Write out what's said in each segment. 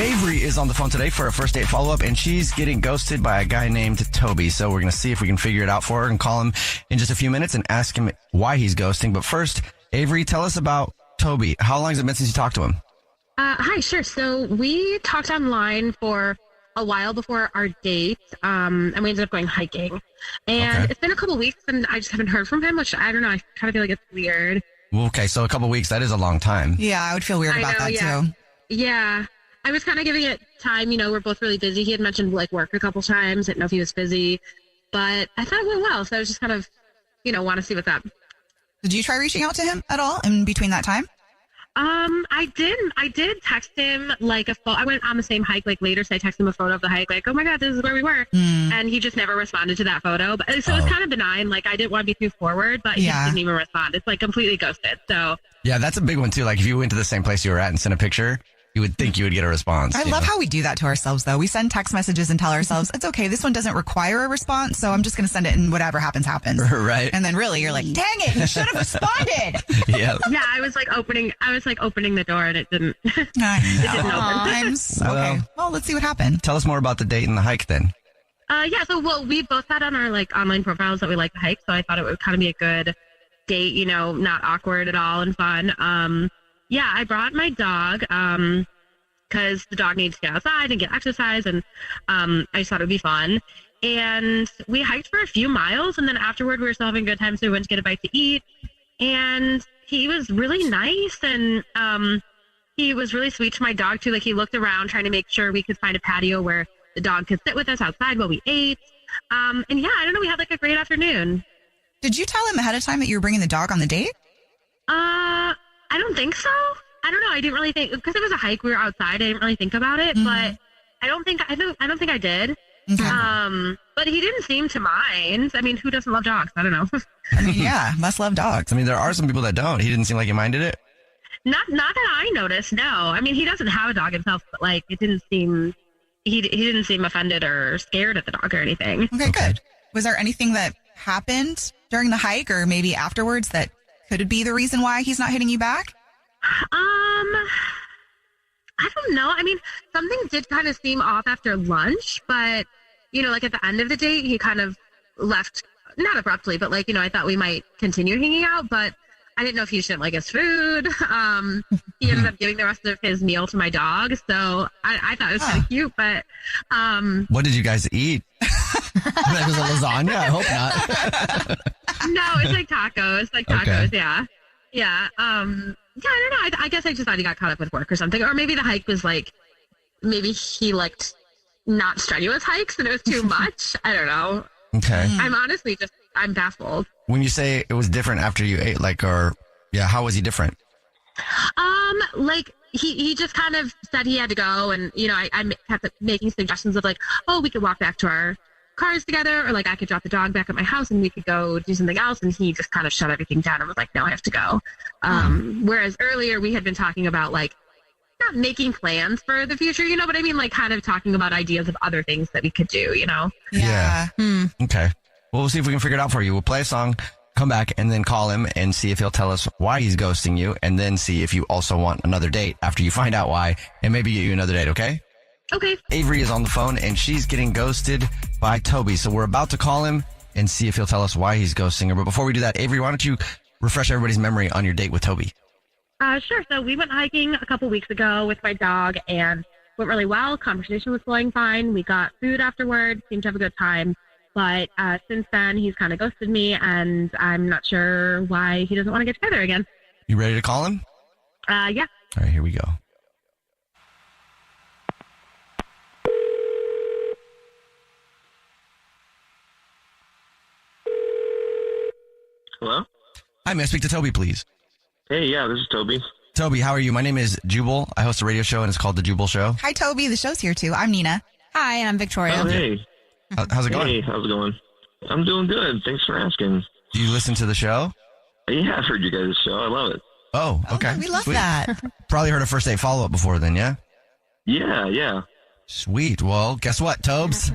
Avery is on the phone today for a first date follow-up, and she's getting ghosted by a guy named Toby. So we're going to see if we can figure it out for her and call him in just a few minutes and ask him why he's ghosting. But first, Avery, tell us about Toby. How long has it been since you talked to him? Hi, sure. So we talked online for a while before our date, and we ended up going hiking. And It's been a couple weeks, and I just haven't heard from him, which I don't know. I kind of feel like it's weird. Well, okay, so a couple weeks, that is a long time. Yeah, I would feel weird about that, too. Yeah. I was kind of giving it time. You know, we're both really busy. He had mentioned, work a couple times. Didn't know if he was busy. But I thought it went well, so I was just kind of, want to see what's up. Did you try reaching out to him at all in between that time? I did text him a photo. I went on the same hike later, so I texted him a photo of the hike, oh my God, this is where we were. And he just never responded to that photo. But so it's kind of benign. I didn't want to be too forward, but he just didn't even respond. It's completely ghosted. So yeah, that's a big one too. If you went to the same place you were at and sent a picture, you would think you would get a response. I love how we do that to ourselves, though. We send text messages and tell ourselves, it's okay, this one doesn't require a response, so I'm just going to send it and whatever happens, happens. Right. And then really, you're like, dang it, you should have responded. Yeah. Yeah, I was opening the door and it didn't, it didn't open. Okay, well, let's see what happened. Tell us more about the date and the hike then. We both had on our online profiles that we like to hike, so I thought it would kind of be a good date, not awkward at all and fun. Yeah, I brought my dog because the dog needs to get outside and get exercise, and I just thought it would be fun. And we hiked for a few miles, and then afterward we were still having a good time, so we went to get a bite to eat. And he was really nice, and he was really sweet to my dog, too. He looked around trying to make sure we could find a patio where the dog could sit with us outside while we ate. And yeah, I don't know, we had a great afternoon. Did you tell him ahead of time that you were bringing the dog on the date? I don't think so. I don't know. I didn't really think, because it was a hike. We were outside. I didn't really think about it, but I don't think I did. Okay. But he didn't seem to mind. I mean, who doesn't love dogs? I don't know. I mean, yeah, must love dogs. I mean, there are some people that don't. He didn't seem like he minded it. Not that I noticed. No. I mean, he doesn't have a dog himself, but it didn't seem, he didn't seem offended or scared at the dog or anything. Okay, good. Was there anything that happened during the hike or maybe afterwards that could it be the reason why he's not hitting you back? I don't know. I mean, something did kind of seem off after lunch, but, at the end of the date, he kind of left, not abruptly, but I thought we might continue hanging out, but I didn't know if he just didn't like his food. He ended up giving the rest of his meal to my dog, so I thought it was kind of cute, but... What did you guys eat? That was a lasagna? I hope not. No, it's tacos. Tacos, okay. Yeah. Yeah. I don't know. I guess I just thought he got caught up with work or something. Or maybe the hike was maybe he liked not strenuous hikes and it was too much. I don't know. Okay. I'm honestly I'm baffled. When you say it was different after you ate, how was he different? He just kind of said he had to go, and, I kept making suggestions of we could walk back to our cars together, or I could drop the dog back at my house and we could go do something else, and he just kind of shut everything down and was no, I have to go. Whereas earlier we had been talking about not making plans for the future, but I mean kind of talking about ideas of other things that we could do, Yeah. Okay. Well, we'll see if we can figure it out for you. We'll play a song, come back, and then call him and see if he'll tell us why he's ghosting you, and then see if you also want another date after you find out why, and maybe get you another date, okay? Okay. Avery is on the phone, and she's getting ghosted by Toby. So we're about to call him and see if he'll tell us why he's ghosting her. But before we do that, Avery, why don't you refresh everybody's memory on your date with Toby? Sure. So we went hiking a couple weeks ago with my dog, and went really well. Conversation was flowing fine. We got food afterward, seemed to have a good time. But since then, he's kind of ghosted me, and I'm not sure why he doesn't want to get together again. You ready to call him? Yeah. All right, here we go. Hello? Hi, may I speak to Toby, please? Hey, yeah, this is Toby. Toby, how are you? My name is Jubal. I host a radio show, and it's called The Jubal Show. Hi, Toby. The show's here, too. I'm Nina. Hi, I'm Victoria. Oh, hey. How's it going? Hey, how's it going? I'm doing good. Thanks for asking. Do you listen to the show? Yeah, I've heard you guys' show. I love it. Oh, okay. We love Sweet. that. Probably heard a first date follow-up before then, yeah? Yeah. Sweet. Well, guess what, Tobes?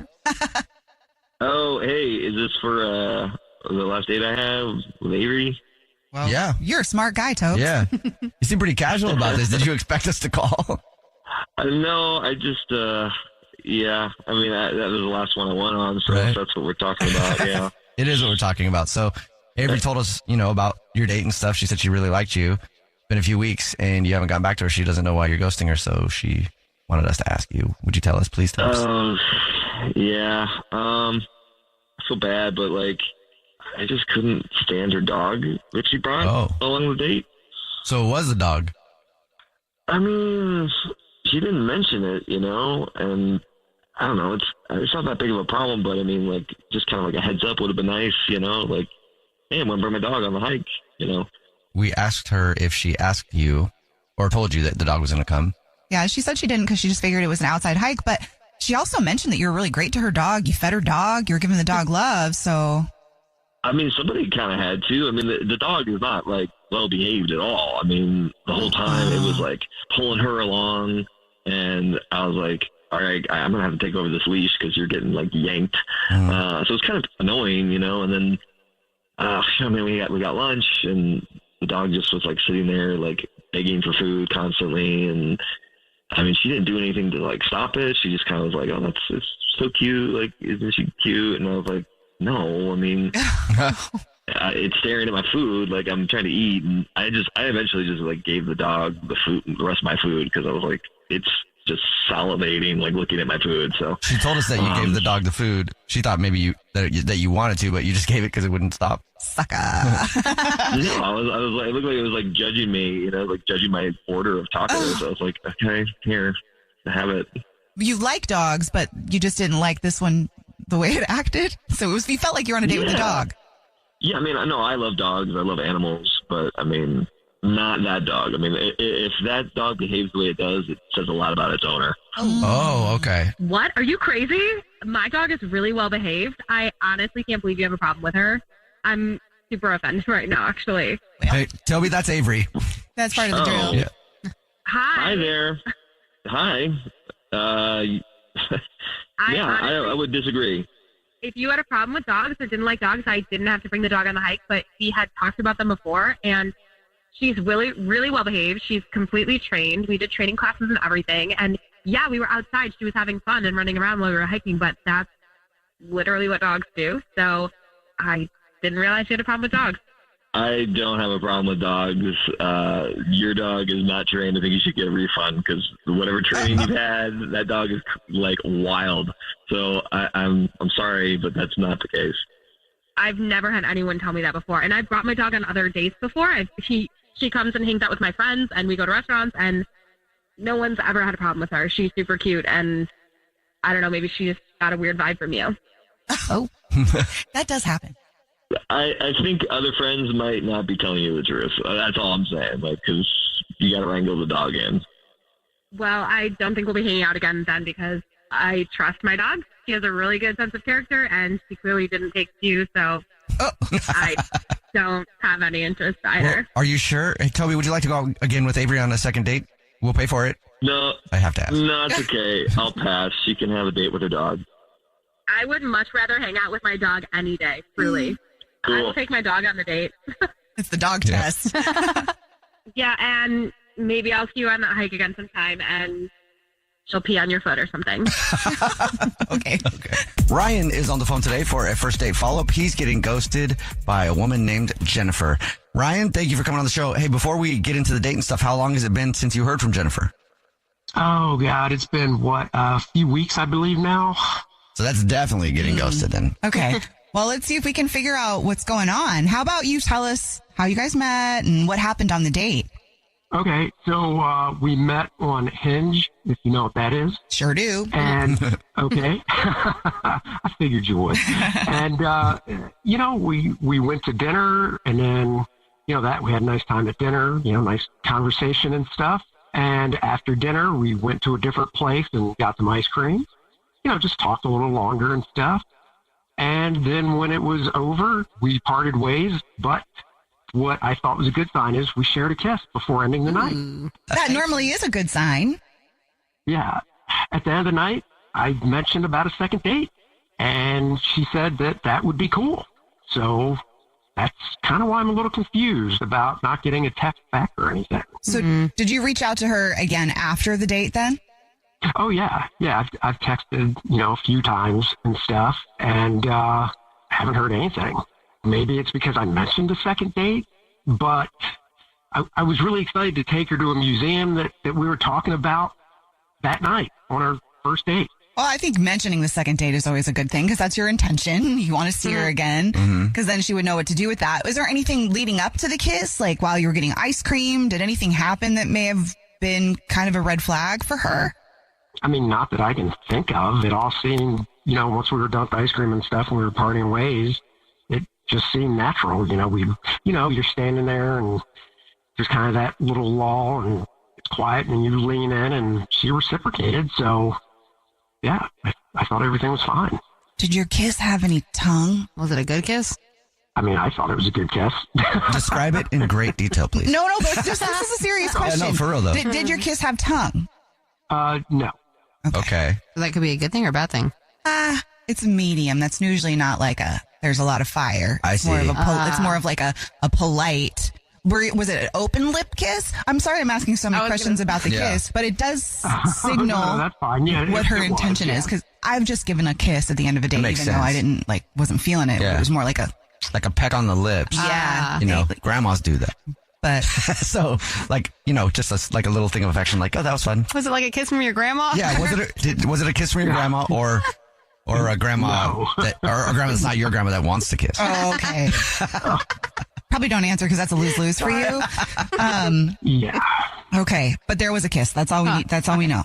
Oh, hey, is this for the last date I have with Avery? Well, yeah. You're a smart guy, Tobes. Yeah. You seem pretty casual about this. Did you expect us to call? No, I just, yeah. I mean, that was the last one I went on, so Right. that's what we're talking about. Yeah. It is what we're talking about. So Avery told us, about your date and stuff. She said she really liked you. Been a few weeks and you haven't gotten back to her. She doesn't know why you're ghosting her. So she wanted us to ask you. Would you tell us? Please tell us. Yeah. I feel bad, but like, I just couldn't stand her dog that she brought along the date. So it was the dog. I mean, she didn't mention it, and I don't know. It's not that big of a problem, but I mean, like, just kind of like a heads up would have been nice, like, hey, I'm going to bring my dog on the hike, We asked her if she asked you or told you that the dog was going to come. Yeah, she said she didn't because she just figured it was an outside hike. But she also mentioned that you were really great to her dog. You fed her dog. You were giving the dog love. So, I mean, somebody kind of had to. I mean, the dog is not like well behaved at all. I mean, the whole time it was like pulling her along, and I was like, all right, I'm gonna have to take over this leash because you're getting like yanked. So it's kind of annoying, and then I mean, we got lunch, and the dog just was like sitting there like begging for food constantly, and I mean, she didn't do anything to like stop it. She just kind of was like, oh, it's so cute, like, isn't she cute? And I was like, no, I mean, it's staring at my food, like I'm trying to eat, and I eventually just like gave the dog the rest of my food because I was like, it's just salivating, like looking at my food. So she told us that you gave the dog the food. She thought maybe that you wanted to, but you just gave it because it wouldn't stop. sucker. no, I was like, it looked like it was like judging me, like judging my order of tacos. I was like, okay, here, have it. You like dogs, but you just didn't like this one the way it acted. So you felt like you were on a date with the dog. Yeah, I mean, I know I love dogs. I love animals, but I mean, not that dog. I mean, if that dog behaves the way it does, it says a lot about its owner. Oh, okay. What? Are you crazy? My dog is really well behaved. I honestly can't believe you have a problem with her. I'm super offended right now, actually. Hey, Toby, that's Avery. That's part of the drill. Yeah. Hi. Hi there. Hi. I would disagree. If you had a problem with dogs or didn't like dogs, I didn't have to bring the dog on the hike, but we had talked about them before, and she's really, really well behaved. She's completely trained. We did training classes and everything, and yeah, we were outside. She was having fun and running around while we were hiking, but that's literally what dogs do. So I didn't realize you had a problem with dogs. I don't have a problem with dogs. Your dog is not trained. I think you should get a refund because whatever training you've had, that dog is like wild. So I'm sorry, but that's not the case. I've never had anyone tell me that before, and I've brought my dog on other dates before. She comes and hangs out with my friends, and we go to restaurants, and no one's ever had a problem with her. She's super cute, and I don't know, maybe she just got a weird vibe from you. Oh, that does happen. I think other friends might not be telling you the truth. That's all I'm saying, like, because you got to wrangle the dog in. Well, I don't think we'll be hanging out again then because I trust my dog. She has a really good sense of character, and she clearly didn't take you, so I don't have any interest either. Well, are you sure? Hey, Toby, would you like to go again with Avery on a second date? We'll pay for it. No. I have to ask. No, it's okay. I'll pass. She can have a date with her dog. I would much rather hang out with my dog any day, truly. Cool. I will take my dog on the date. It's the dog test. Yeah, and maybe I'll see you on that hike again sometime, and she'll pee on your foot or something. Okay. Ryan is on the phone today for a first date follow-up. He's getting ghosted by a woman named Jennifer. Ryan, thank you for coming on the show. Hey, before we get into the date and stuff, how long has it been since you heard from Jennifer? Oh, God, it's been, a few weeks, I believe now. So that's definitely getting ghosted then. Okay. Well, let's see if we can figure out what's going on. How about you tell us how you guys met and what happened on the date? Okay, so we met on Hinge, if you know what that is. Sure do. And, okay, I figured you would. And, we went to dinner, and then, we had a nice time at dinner, nice conversation and stuff. And after dinner, we went to a different place and got some ice cream. Just talked a little longer and stuff. And then when it was over, we parted ways. But what I thought was a good sign is we shared a kiss before ending the night. That normally is a good sign. Yeah. At the end of the night, I mentioned about a second date. And she said that would be cool. So that's kind of why I'm a little confused about not getting a text back or anything. So did you reach out to her again after the date then? Oh, yeah. Yeah, I've texted, a few times and stuff, and haven't heard anything. Maybe it's because I mentioned a second date, but I was really excited to take her to a museum that we were talking about that night on our first date. Well, I think mentioning the second date is always a good thing because that's your intention. You want to see her again because then she would know what to do with that. Was there anything leading up to the kiss? Like while you were getting ice cream, did anything happen that may have been kind of a red flag for her? I mean, not that I can think of. It all seemed, once we were done with ice cream and stuff and we were parting ways, it just seemed natural. You're standing there and there's kind of that little lull and it's quiet and you lean in and she reciprocated. So, yeah, I thought everything was fine. Did your kiss have any tongue? Was it a good kiss? I mean, I thought it was a good kiss. Describe it in great detail, please. No, but this is a serious question. Yeah, no, for real, though. Did your kiss have tongue? No. Okay. So that could be a good thing or a bad thing. It's medium. That's usually not like there's a lot of fire. I see. It's more of like a polite. Was it an open lip kiss? I'm sorry I'm asking so many questions about the kiss, but it does signal No, that's fine. Yeah, what her intention is. Because I've just given a kiss at the end of a date, even though I didn't wasn't feeling it. Yeah. It was more like a peck on the lips. yeah. Grandmas do that. But So, just like a little thing of affection, like, oh, that was fun. Was it like a kiss from your grandma? Yeah, was it a kiss from your grandma or a grandma or a grandma that's not your grandma that wants to kiss? oh, okay. Probably don't answer because that's a lose-lose for you. Yeah. Okay, but there was a kiss. That's all we need. That's all we know.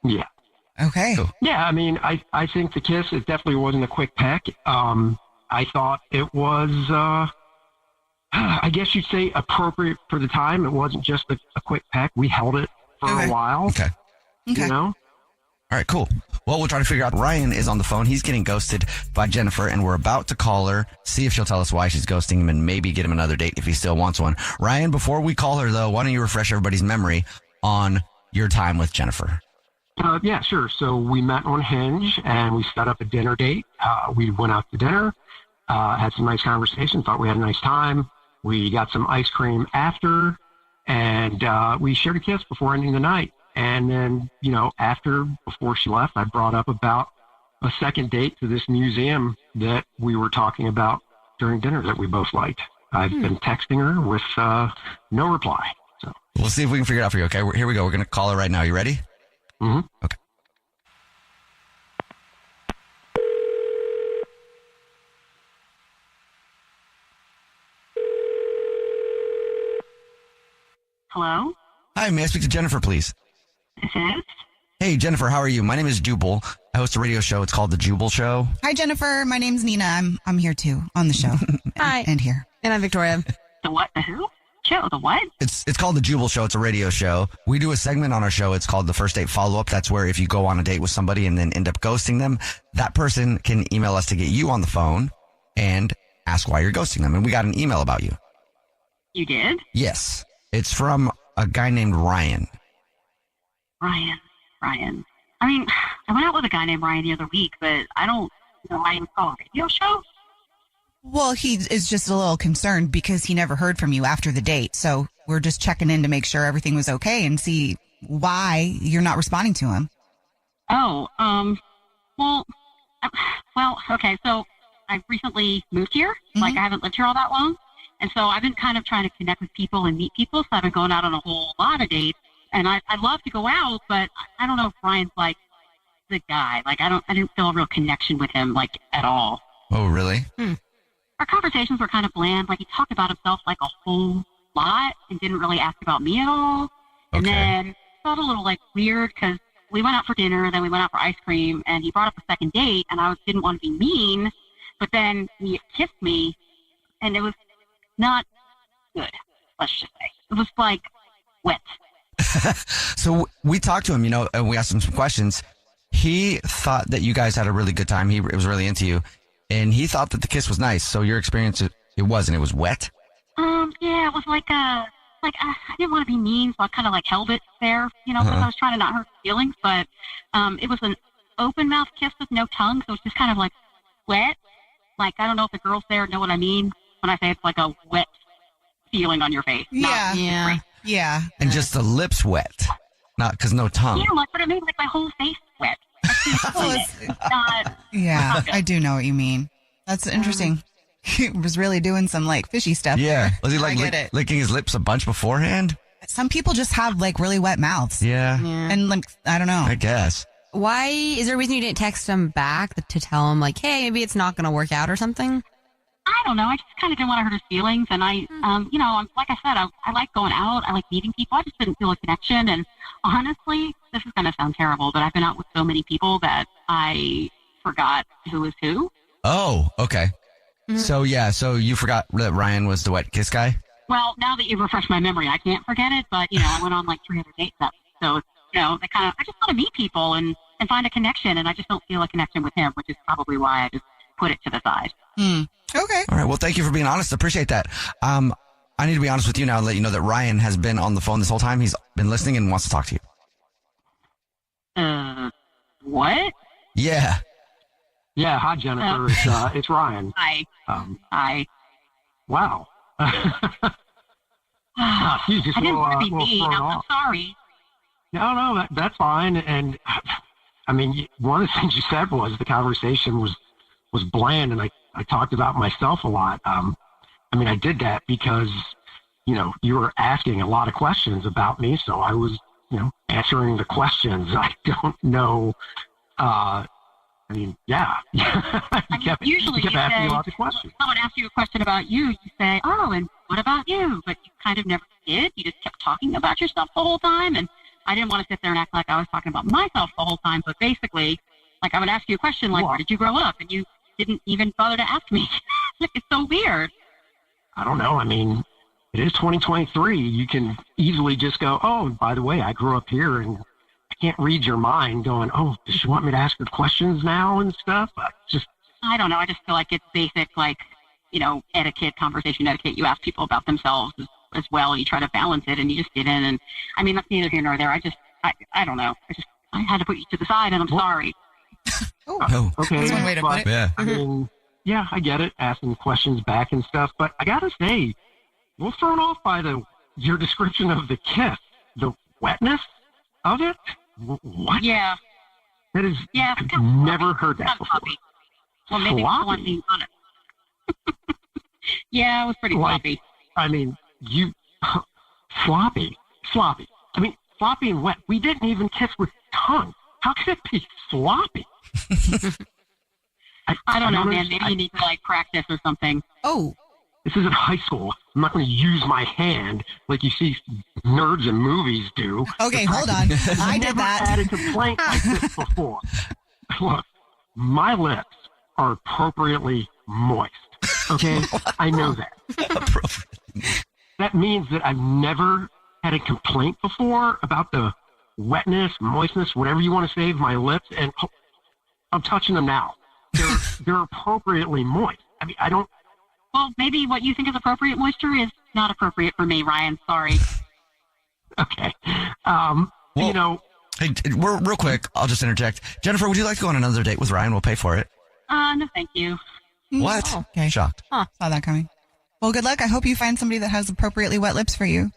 Yeah. Okay. Cool. Yeah, I mean, I think the kiss, it definitely wasn't a quick peck. I thought it was, I guess you'd say appropriate for the time. It wasn't just a quick peck. We held it for a while. Okay. All right, cool. Well, we'll try to figure out. Ryan is on the phone. He's getting ghosted by Jennifer, and we're about to call her, see if she'll tell us why she's ghosting him, and maybe get him another date if he still wants one. Ryan, before we call her, though, why don't you refresh everybody's memory on your time with Jennifer? Yeah, sure. So we met on Hinge, and we set up a dinner date. We went out to dinner, had some nice conversation, thought we had a nice time. We got some ice cream after, and we shared a kiss before ending the night. And then, before she left, I brought up about a second date to this museum that we were talking about during dinner that we both liked. I've been texting her with no reply. So we'll see if we can figure it out for you. Okay, here we go. We're going to call her right now. You ready? Mm-hmm. Okay. Hello? Hi, may I speak to Jennifer, please? This is? Hey, Jennifer, how are you? My name is Jubal. I host a radio show. It's called The Jubal Show. Hi, Jennifer. My name's Nina. I'm here too on the show. Hi. And here. And I'm Victoria. The what? The who? Show? The what? It's called The Jubal Show. It's a radio show. We do a segment on our show. It's called The First Date Follow-Up. That's where if you go on a date with somebody and then end up ghosting them, that person can email us to get you on the phone and ask why you're ghosting them. And we got an email about you. You did? Yes. It's from a guy named Ryan. Ryan. I mean, I went out with a guy named Ryan the other week, but I don't know why you call a radio show. Well, he is just a little concerned because he never heard from you after the date. So we're just checking in to make sure everything was okay and see why you're not responding to him. Oh, okay. So I recently moved here. Mm-hmm. Like I haven't lived here all that long. And so I've been kind of trying to connect with people and meet people. So I've been going out on a whole lot of dates. And I love to go out, but I don't know if Ryan's like the guy. Like I didn't feel a real connection with him like at all. Oh, really? Our conversations were kind of bland. Like he talked about himself like a whole lot and didn't really ask about me at all. And then it felt a little like weird because we went out for dinner, then we went out for ice cream, and he brought up a second date, and I didn't want to be mean, but then he kissed me, and it was not good. Let's just say it was like wet. So we talked to him, and we asked him some questions. He thought that you guys had a really good time. He was really into you, and he thought that the kiss was nice. So your experience, it wasn't. It was wet. Yeah, it was like I didn't want to be mean, so I kind of like held it there, because I was trying to not hurt feelings. But it was an open mouth kiss with no tongue, so it's just kind of like wet. Like I don't know if the girls there know what I mean. when I say it's like a wet feeling on your face. Yeah. Yeah. Yeah. And just the lips wet. Not because no tongue. Yeah, like, but it made like my whole face wet. Well, It's not, Yeah, not good. I do know what you mean. That's interesting. He was really doing some like fishy stuff. Yeah. there. Was he like I get it. licking his lips a bunch beforehand? Some people just have like really wet mouths. Yeah. Yeah. And like, I don't know. I guess. Why is there a reason you didn't text him back to tell him like, hey, maybe it's not going to work out or something? I don't know. I just kind of didn't want to hurt his feelings. And I, like I said, I like going out. I like meeting people. I just didn't feel a connection. And honestly, this is going to sound terrible, but I've been out with so many people that I forgot who was who. Oh, okay. Mhm. So you forgot that Ryan was the wet kiss guy? Well, now that you've refreshed my memory, I can't forget it. But, I went on like 300 dates. So, I just want to meet people and find a connection. And I just don't feel a connection with him, which is probably why I just put it to the side. Okay. All right. Well, thank you for being honest. Appreciate that. I need to be honest with you now and let you know that Ryan has been on the phone this whole time. He's been listening and wants to talk to you. What? Yeah. Yeah, hi Jennifer. It's Ryan. Hi. Wow. He's just I didn't want to be little mean. thrown I'm off. sorry. No, that's fine. And I mean, one of the things you said was the conversation was bland, and I talked about myself a lot. I mean, I did that because, you were asking a lot of questions about me, so I was, answering the questions. I don't know. Yeah. you kept usually asking you say, lots of questions. someone asks you a question about you, you say, oh, and what about you? But you kind of never did. You just kept talking about yourself the whole time. And I didn't want to sit there and act like I was talking about myself the whole time. But basically, like I would ask you a question like, What? where did you grow up? And you didn't even bother to ask me. It's so weird. I don't know. I mean, it is 2023. You can easily just go, oh, by the way, I grew up here, and I can't read your mind going, oh, does she want me to ask her questions now and stuff? I don't know. I just feel like it's basic, like, etiquette, conversation etiquette. You ask people about themselves as well. You try to balance it, and you just didn't. And I mean, that's neither here nor there. I don't know. I had to put you to the side, and I'm sorry. Oh. Okay. That's one way to put it. Yeah. I mean, yeah, I get it, asking questions back and stuff, but I gotta say, a little thrown off by your description of the kiss, the wetness of it. What? Yeah. That is, Yeah. I've never heard that Kind of before. sloppy. Well, maybe it's the one being honest. Yeah, it was pretty Like- sloppy. I mean, sloppy. I mean, sloppy and wet. We didn't even kiss with tongue. How could it be sloppy? I don't know, man. understand. Maybe you need to like practice or something. Oh, This isn't high school. I'm not going to use my hand like you see nerds in movies do. okay. Hold on. I did Never that. had a complaint like this before. Look, my lips are appropriately moist. Okay, I know that. That means that I've never had a complaint before about the wetness, moistness, whatever you want to say, of my lips, and I'm touching them now. They're appropriately moist. I mean, I don't. Well, maybe what you think is appropriate moisture is not appropriate for me, Ryan. Sorry. Okay. Hey, real quick, I'll just interject. Jennifer, would you like to go on another date with Ryan? We'll pay for it. No, thank you. What? Oh, okay. Shocked. Saw that coming. Well, good luck. I hope you find somebody that has appropriately wet lips for you.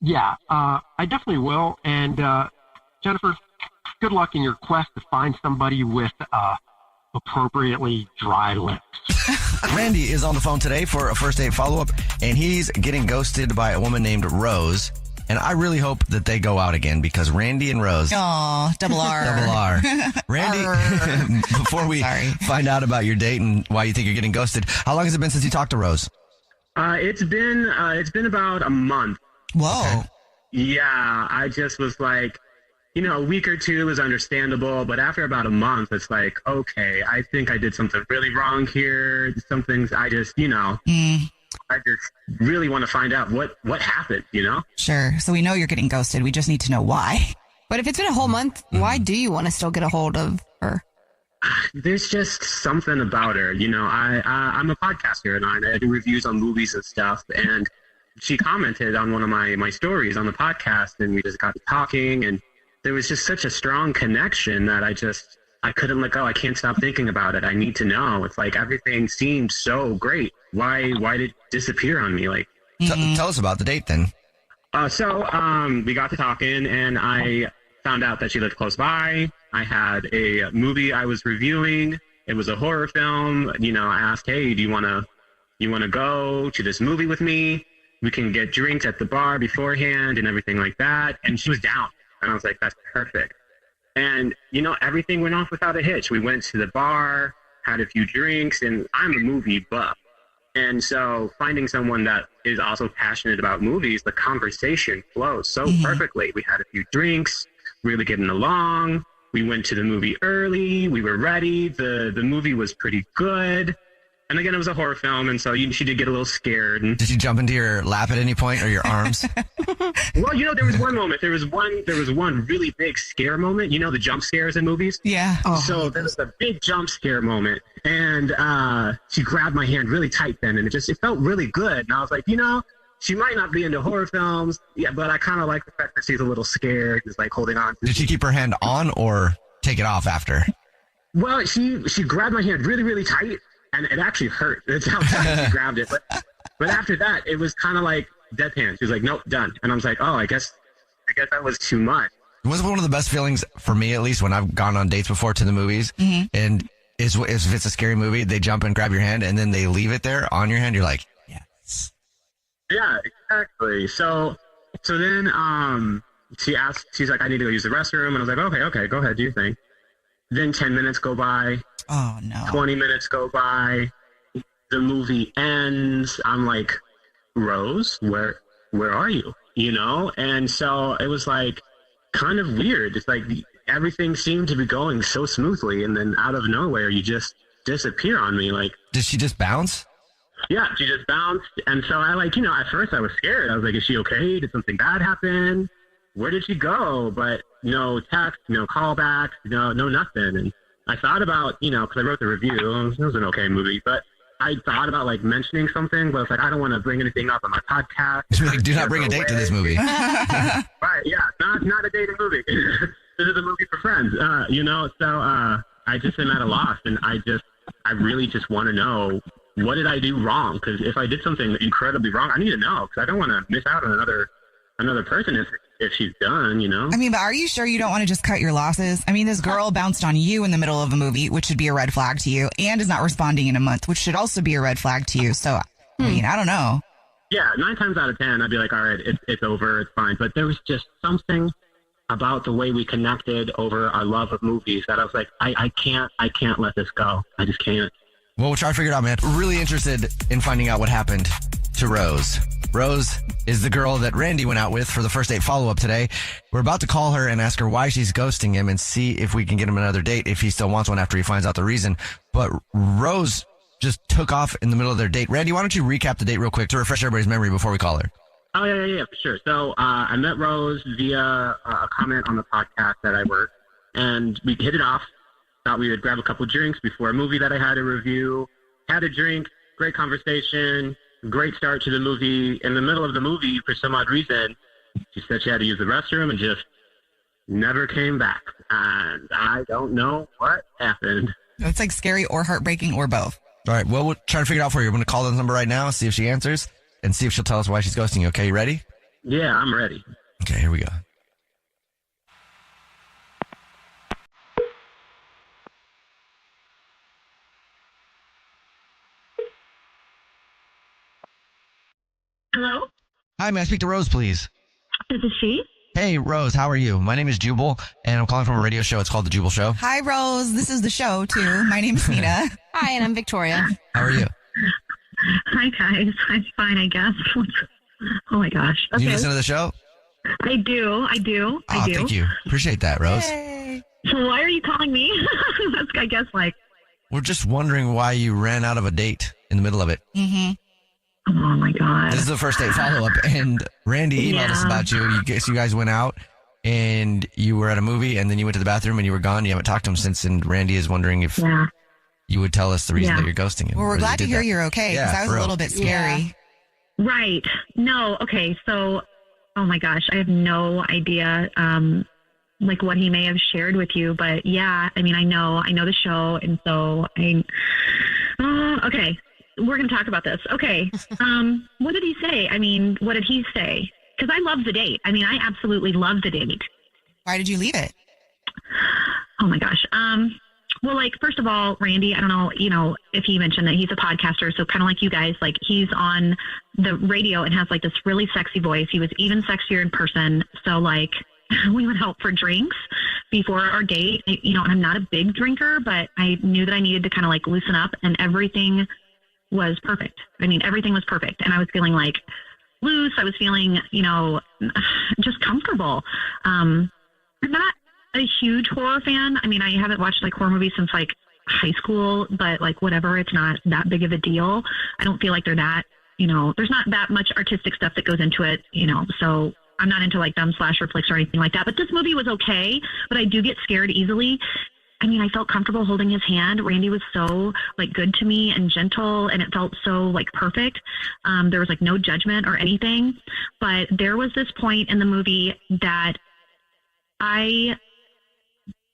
Yeah, I definitely will. And Jennifer, good luck in your quest to find somebody with appropriately dry lips. Randy is on the phone today for a first date follow-up, and he's getting ghosted by a woman named Rose. And I really hope that they go out again because Randy and Rose. Oh, double R. Double R. Randy, before we Sorry. find out about your date and why you think you're getting ghosted, how long has it been since you talked to Rose? It's been about a month. Whoa. Okay. Yeah, I just was like, a week or two is understandable, but after about a month, it's like, okay, I think I did something really wrong here. Some things I just, I just really want to find out what happened, Sure. So we know you're getting ghosted. We just need to know why. But if it's been a whole month, why do you want to still get a hold of her? There's just something about her. I'm a podcaster and I do reviews on movies and stuff, and she commented on one of my stories on the podcast, and we just got to talking, and there was just such a strong connection that I couldn't let go. I can't stop thinking about it. I need to know. It's like everything seemed so great. Why did it disappear on me? Like, Tell us about the date then. So we got to talking, and I found out that she lived close by. I had a movie I was reviewing. It was a horror film. You know, I asked, hey, do you want to go to this movie with me? We can get drinks at the bar beforehand and everything like that. And she was down. And I was like, that's perfect. And, you know, everything went off without a hitch. We went to the bar, had a few drinks, and I'm a movie buff. And so finding someone that is also passionate about movies, the conversation flows so perfectly. We had a few drinks, really getting along. We went to the movie early. We were ready. The movie was pretty good. And again, it was a horror film, and so she did get a little scared. And, Did she jump into your lap at any point or your arms? well, you know, there was one moment. There was one really big scare moment. You know, the jump scares in movies. Yeah. Oh. So there was a big jump scare moment, and she grabbed my hand really tight then, and it felt really good. And I was like, you know, she might not be into horror films, yeah, but I kind of like the fact that she's a little scared, just like holding on. Did she keep her hand on or take it off after? Well, she grabbed my hand really, really tight. And it actually hurt. That's how tight she grabbed it. But after that, it was kind of like deadpan. She was like, nope, done. And I was like, oh, I guess that was too much. It was one of the best feelings for me, at least, when I've gone on dates before to the movies. And if it's a scary movie, they jump and grab your hand and then they leave it there on your hand. You're like, yes. Yeah, exactly. So then she's like, I need to go use the restroom. And I was like, okay, go ahead, do your thing. Then 10 minutes go by. Oh, no. 20 minutes go by. The movie ends. I'm like, Rose, where are you? You know? And so it was like kind of weird. It's like everything seemed to be going so smoothly, and then out of nowhere, you just disappear on me. Like, did she just bounce? Yeah, she just bounced. And so I like, you know, at first I was scared. I was like, is she okay? Did something bad happen? Where did she go? But no text, no callback, no nothing. And I thought about, you know, because I wrote the review, it was an okay movie, but I thought about like mentioning something, but it's like, I don't want to bring anything up on my podcast. Like, do not bring a date to this movie. Right, yeah, not a dating movie. This is a movie for friends, you know, so I just am at a loss, and I really just want to know, what did I do wrong? Because if I did something incredibly wrong, I need to know, because I don't want to miss out on another person if she's done, you know? I mean, but are you sure you don't want to just cut your losses? I mean, this girl bounced on you in the middle of a movie, which should be a red flag to you, and is not responding in a month, which should also be a red flag to you. So, I mean, I don't know. Yeah, 9 times out of 10, I'd be like, all right, it's over, it's fine. But there was just something about the way we connected over our love of movies that I was like, I can't let this go. I just can't. Well, we'll try to figure it out, man. Really interested in finding out what happened to Rose. Rose is the girl that Randy went out with for the first date follow-up today. We're about to call her and ask her why she's ghosting him and see if we can get him another date if he still wants one after he finds out the reason. But Rose just took off in the middle of their date. Randy, why don't you recap the date real quick to refresh everybody's memory before we call her? Oh, yeah, for sure. So I met Rose via a comment on the podcast that I work, and we hit it off. Thought we would grab a couple drinks before a movie that I had to review. Had a drink, great conversation. Great start to the movie. In the middle of the movie, for some odd reason, she said she had to use the restroom and just never came back. And I don't know what happened. It's like scary or heartbreaking or both. All right. Well, we'll try to figure it out for you. I'm going to call this number right now, see if she answers, and see if she'll tell us why she's ghosting you. Okay, you ready? Yeah, I'm ready. Okay, here we go. Hello? Hi, may I speak to Rose, please? This is she. Hey, Rose, how are you? My name is Jubal, and I'm calling from a radio show. It's called The Jubal Show. Hi, Rose. This is the show, too. My name's Nina. Hi, and I'm Victoria. How are you? Hi, guys. I'm fine, I guess. Oh, my gosh. Okay. You listen to the show? I do. I do. Thank you. Appreciate that, Rose. Yay. So why are you calling me? That's, I guess, like... We're just wondering why you ran out of a date in the middle of it. Mm-hmm. Oh, my God. This is the first date follow-up, and Randy emailed us about you. You guys went out, and you were at a movie, and then you went to the bathroom, and you were gone. You haven't talked to him since, and Randy is wondering if you would tell us the reason that you're ghosting him. Well, we're glad to hear you're okay, because that was a little bit scary. Yeah. Right. No, okay, so, oh, my gosh, I have no idea. like what he may have shared with you, but yeah, I mean, I know the show. And so okay, we're going to talk about this. Okay. What did he say? I mean, what did he say? Because I love the date. I mean, I absolutely love the date. Why did you leave it? Oh my gosh. Well, like, first of all, Randy, I don't know, if he mentioned that he's a podcaster. So kind of like you guys, like he's on the radio and has like this really sexy voice. He was even sexier in person. So like we went out for drinks before our date, and I'm not a big drinker, but I knew that I needed to kind of like loosen up, and everything was perfect. I mean, everything was perfect. And I was feeling like loose. I was feeling, just comfortable. I'm not a huge horror fan. I mean, I haven't watched like horror movies since like high school, but like whatever, it's not that big of a deal. I don't feel like they're that, there's not that much artistic stuff that goes into it, so I'm not into like dumb slasher flicks or anything like that. But this movie was okay, but I do get scared easily. I mean, I felt comfortable holding his hand. Randy was so like good to me and gentle, and it felt so like perfect. There was like no judgment or anything, but there was this point in the movie that I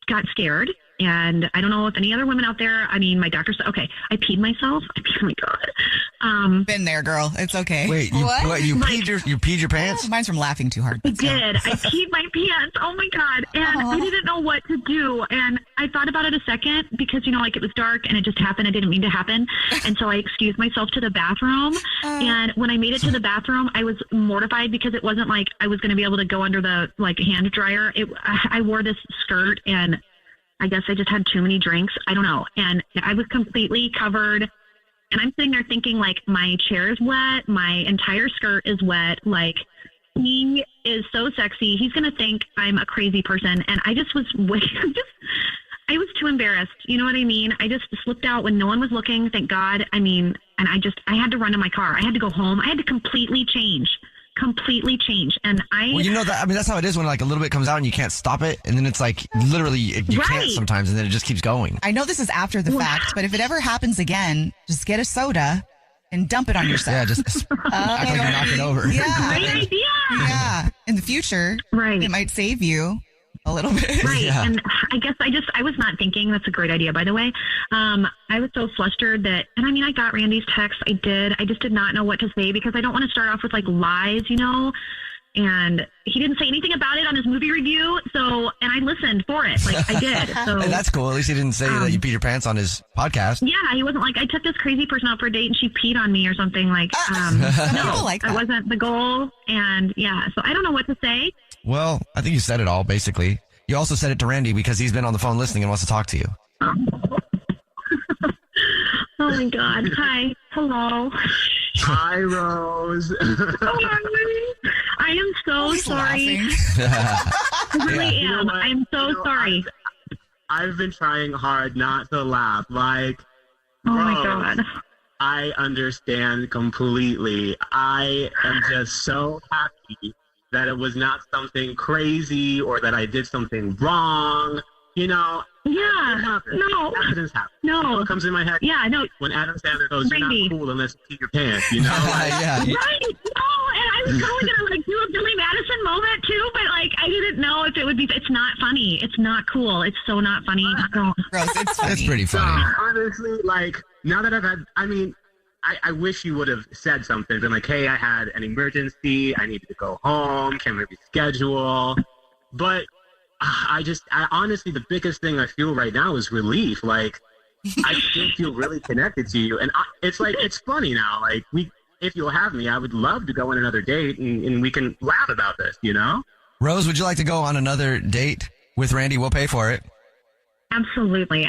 got scared, and I don't know if any other women out there, I mean, my doctor said, okay, I peed myself. Oh my God. Been there, girl. It's okay. Wait, you peed your pants? Mine's from laughing too hard. I did. I peed my pants. Oh my God. And I didn't know what to do. And I thought about it a second because, like it was dark and it just happened. I didn't mean to happen. And so I excused myself to the bathroom. And when I made it to the bathroom, I was mortified because it wasn't like I was going to be able to go under the like hand dryer. I wore this skirt, and I guess I just had too many drinks. I don't know. And I was completely covered. And I'm sitting there thinking, like, my chair is wet. My entire skirt is wet. Like, he is so sexy. He's going to think I'm a crazy person. And I just was I was too embarrassed. You know what I mean? I just slipped out when no one was looking. Thank God. I mean, and I had to run to my car. I had to go home. I had to completely change. And that's how it is when like a little bit comes out and you can't stop it, and then it's like literally you can't sometimes, and then it just keeps going. I know this is after the fact, but if it ever happens again, just get a soda and dump it on yourself. Yeah, just act like you're knocking over. Yeah, great idea. Yeah, in the future, it might save you a little bit. Right. Yeah. And I guess I was not thinking. That's a great idea, by the way. I was so flustered that, and I mean, I got Randy's text. I just did not know what to say because I don't want to start off with like lies, and he didn't say anything about it on his movie review. So, and I listened for it. Like I did. So Hey, that's cool. At least he didn't say that you peed your pants on his podcast. Yeah. He wasn't like, I took this crazy person out for a date and she peed on me or something like, people like that. That wasn't the goal. And yeah, so I don't know what to say. Well, I think you said it all, basically. You also said it to Randy because he's been on the phone listening and wants to talk to you. Oh, my God. Hi. Hello. Hi, Rose. I am so sorry. I really am. I'm so sorry. I've been trying hard not to laugh. Like, oh, Rose, my God. I understand completely. I am just so happy that it was not something crazy or that I did something wrong. Yeah. No. Accidents happen. No. What comes in my head? Yeah, no. When Adam Sandler goes, "You're Randy. not cool unless you pee your pants," Like, Yeah. Right. No, and I was totally going to like do a Billy Madison moment too, but like I didn't know if it would be, it's not funny. It's not cool. It's so not funny. No. Gross, it's funny. It's pretty funny. Honestly, like, now that I've had, I wish you would have said something, been like, "Hey, I had an emergency. I needed to go home. Can we reschedule?" But I honestly, the biggest thing I feel right now is relief. Like, I still feel really connected to you. And it's like, it's funny now. Like, if you'll have me, I would love to go on another date and we can laugh about this, Rose, would you like to go on another date with Randy? We'll pay for it. Absolutely.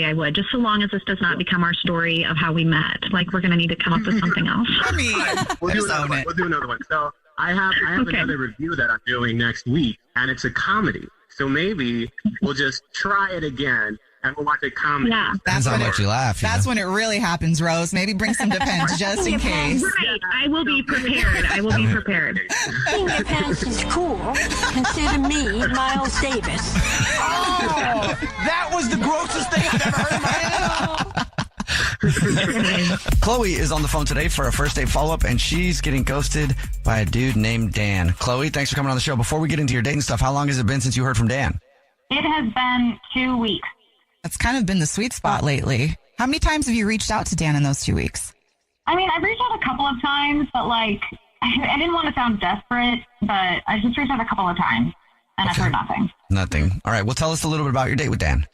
I would. Just so long as this does not become our story of how we met. Like, we're going to need to come up with something else. I mean, We'll do another one. So I have Okay. another review that I'm doing next week, and it's a comedy. So maybe we'll just try it again, and we'll watch a comedy. Yeah. Depends how much you laugh. That's when it really happens, Rose. Maybe bring some Depends just in case. Right. I will be prepared. Peeing your pants is cool. Consider me Miles Davis. Oh, that was the grossest thing I've ever heard in my life. Chloe is on the phone today for a first date follow-up, and she's getting ghosted by a dude named Dan. Chloe, thanks for coming on the show. Before we get into your dating stuff, how long has it been since you heard from Dan? It has been 2 weeks. That's kind of been the sweet spot lately. How many times have you reached out to Dan in those 2 weeks? I mean, I've reached out a couple of times, but like, I didn't want to sound desperate, but I just reached out a couple of times, and I've heard nothing. Nothing. All right. Well, tell us a little bit about your date with Dan.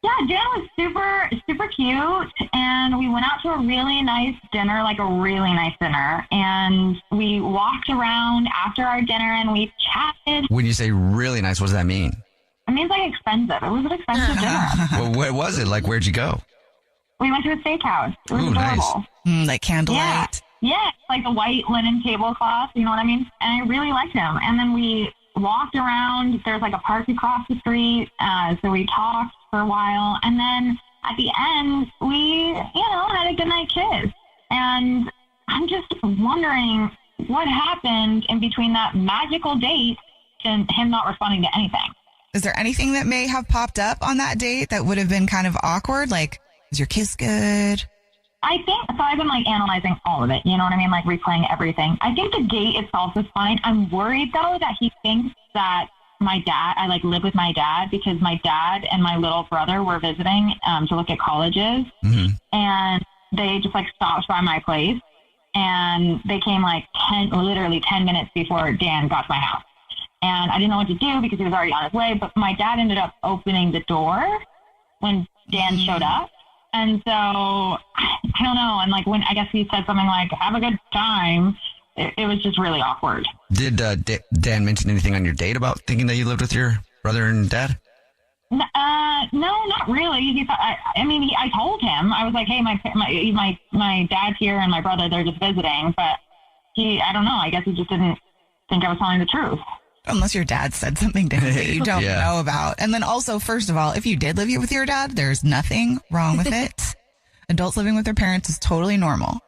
Yeah, Dan was super, super cute, and we went out to a really nice dinner, and we walked around after our dinner, and we chatted. When you say really nice, what does that mean? It means like expensive. It was an expensive dinner. Well, where was it? Like, where'd you go? We went to a steakhouse. It was adorable. Nice. Like candlelight? Yeah, like the white linen tablecloth, you know what I mean? And I really liked him. And then we walked around. There's like a park across the street. So we talked for a while. And then at the end, we, had a goodnight kiss. And I'm just wondering what happened in between that magical date and him not responding to anything. Is there anything that may have popped up on that date that would have been kind of awkward? Like, was your kiss good? I think, so I've been like analyzing all of it, you know what I mean? Like replaying everything. I think the date itself was fine. I'm worried though that he thinks that I like live with my dad because my dad and my little brother were visiting to look at colleges. Mm-hmm. And they just like stopped by my place and they came like literally 10 minutes before Dan got to my house. And I didn't know what to do because he was already on his way, but my dad ended up opening the door when Dan showed up. And so, I don't know. And like when I guess he said something like, have a good time, it was just really awkward. Did Dan mention anything on your date about thinking that you lived with your brother and dad? No, not really. He thought, I told him, I was like, hey, my dad's here and my brother, they're just visiting. But I don't know. I guess he just didn't think I was telling the truth. Unless your dad said something to him that you don't know about. And then also, first of all, if you did live with your dad, there's nothing wrong with it. Adults living with their parents is totally normal.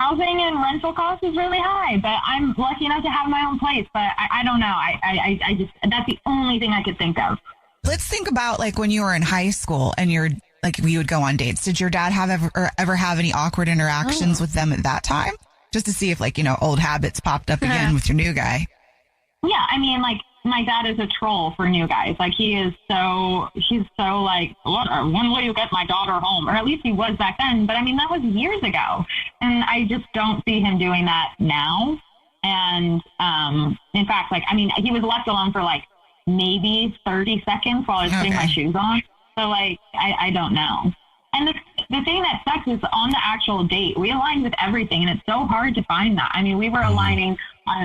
Housing and rental costs is really high, but I'm lucky enough to have my own place. But I don't know. I just, that's the only thing I could think of. Let's think about like when you were in high school and we would go on dates. Did your dad ever have any awkward interactions with them at that time? Just to see if old habits popped up again with your new guy. Yeah, I mean, like, my dad is a troll for new guys. Like, he's so like, when will you get my daughter home? Or at least he was back then. But, I mean, that was years ago. And I just don't see him doing that now. And, in fact, like, I mean, he was left alone for, like, maybe 30 seconds while I was putting my shoes on. So, like, I don't know. And the thing that sucks is on the actual date, we aligned with everything, and it's so hard to find that. I mean, we were aligning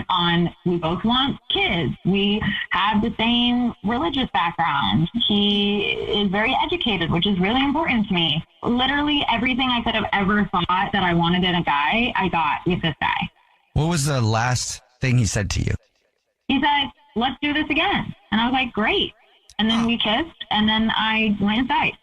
on we both want kids. We have the same religious background. He is very educated, which is really important to me. Literally everything I could have ever thought that I wanted in a guy, I got with this guy. What was the last thing he said to you? He said, let's do this again. And I was like, great. And then we kissed, and then I went inside.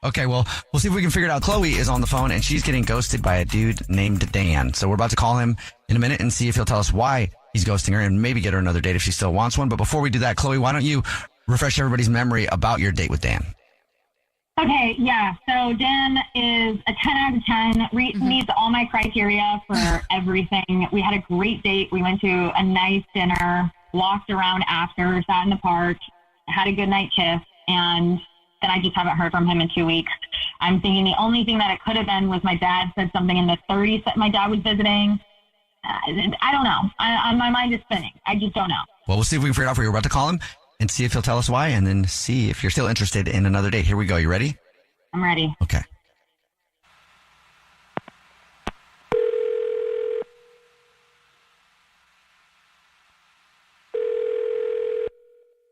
Okay, well, we'll see if we can figure it out. Chloe is on the phone, and she's getting ghosted by a dude named Dan. So we're about to call him in a minute and see if he'll tell us why he's ghosting her and maybe get her another date if she still wants one. But before we do that, Chloe, why don't you refresh everybody's memory about your date with Dan? Okay, yeah. So Dan is a 10 out of 10, meets all my criteria for everything. We had a great date. We went to a nice dinner, walked around after, sat in the park, had a good night kiss, and then I just haven't heard from him in 2 weeks. I'm thinking the only thing that it could have been was my dad said something in the 30s that my dad was visiting. I don't know. My mind is spinning. I just don't know. Well, we'll see if we can figure it out for you. We're about to call him and see if he'll tell us why, and then see if you're still interested in another date. Here we go. You ready? I'm ready. Okay.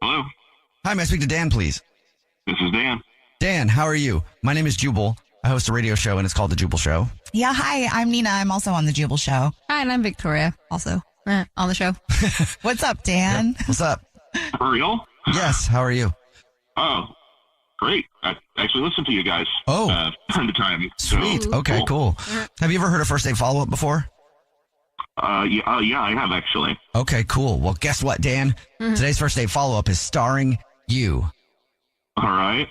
Hello. Hi, may I speak to Dan, please? This is Dan. Dan, how are you? My name is Jubal. I host a radio show, and it's called The Jubal Show. Yeah, hi, I'm Nina. I'm also on The Jubal Show. Hi, and I'm Victoria, also on the show. What's up, Dan? Yep. What's up? For real? Yes, how are you? Oh, great. I actually listen to you guys. Time to time. Sweet. So, okay, cool. Have you ever heard a first date follow-up before? Yeah, I have actually. Okay, cool. Well, guess what, Dan? Today's first date follow-up is starring you. All right.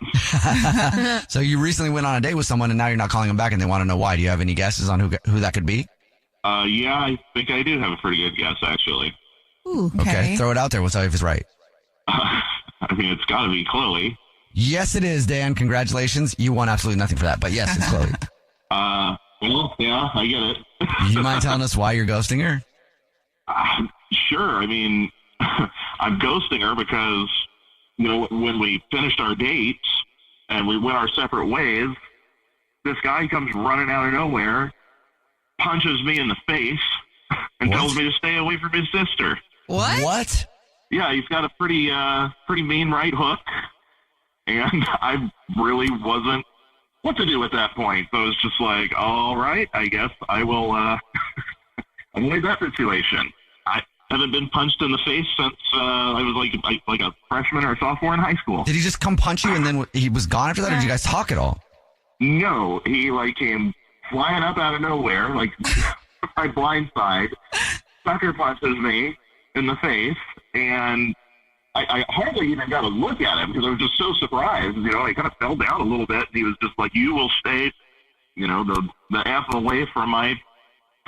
So you recently went on a date with someone and now you're not calling them back and they want to know why. Do you have any guesses on who that could be? Yeah, I think I do have a pretty good guess, actually. Ooh, Okay, throw it out there. We'll tell you if it's right. I mean, it's got to be Chloe. Yes, it is, Dan. Congratulations. You won absolutely nothing for that, but yes, it's Chloe. Well, yeah, I get it. You mind telling us why you're ghosting her? Sure. I mean, I'm ghosting her because, when we finished our dates and we went our separate ways, this guy comes running out of nowhere, punches me in the face, and tells me to stay away from his sister. What? Yeah, he's got a pretty mean right hook, and I really wasn't what to do at that point. So it was just like, all right, I guess I will avoid that situation. I haven't been punched in the face since I was like a freshman or a sophomore in high school. Did he just come punch you and then he was gone after that, or did you guys talk at all? No, he came flying up out of nowhere, my blind side, sucker punches me in the face, and I hardly even got a look at him because I was just so surprised. I kind of fell down a little bit, and he was just like, "You will stay, the F away from my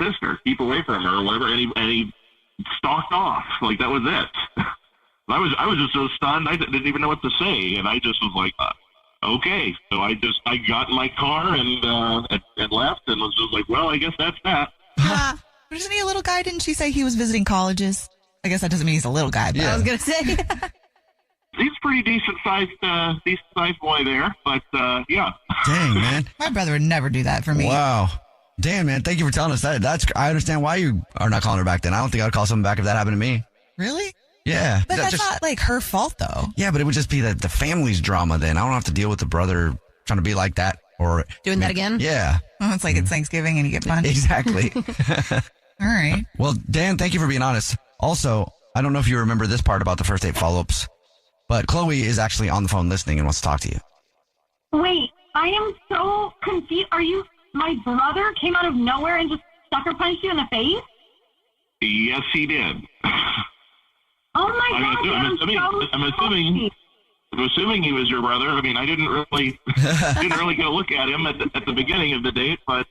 sister. Keep away from her," or whatever. And he stalked off. Like, that was it. I was just so stunned, I didn't even know what to say, and I just was like, okay. So I got in my car and left, and was just like, well, I guess that's that. But isn't he a little guy? Didn't she say he was visiting colleges? I guess that doesn't mean he's a little guy. But I was going to say. He's a pretty decent sized boy there, but yeah. Dang, man. My brother would never do that for me. Wow. Dan, man, thank you for telling us that. I understand why you are not calling her back then. I don't think I'd call someone back if that happened to me. Really? Yeah. But that's not like her fault, though. Yeah, but it would just be the family's drama then. I don't have to deal with the brother trying to be like that or doing that again. Yeah. Oh, it's like it's Thanksgiving and you get punched. Exactly. All right. Well, Dan, thank you for being honest. Also, I don't know if you remember this part about the first date follow-ups, but Chloe is actually on the phone listening and wants to talk to you. Wait, I am so confused. My brother came out of nowhere and just sucker punched you in the face? Yes, he did. Oh my God! I'm assuming he was your brother. I mean, I didn't really get a look at him at the beginning of the date, but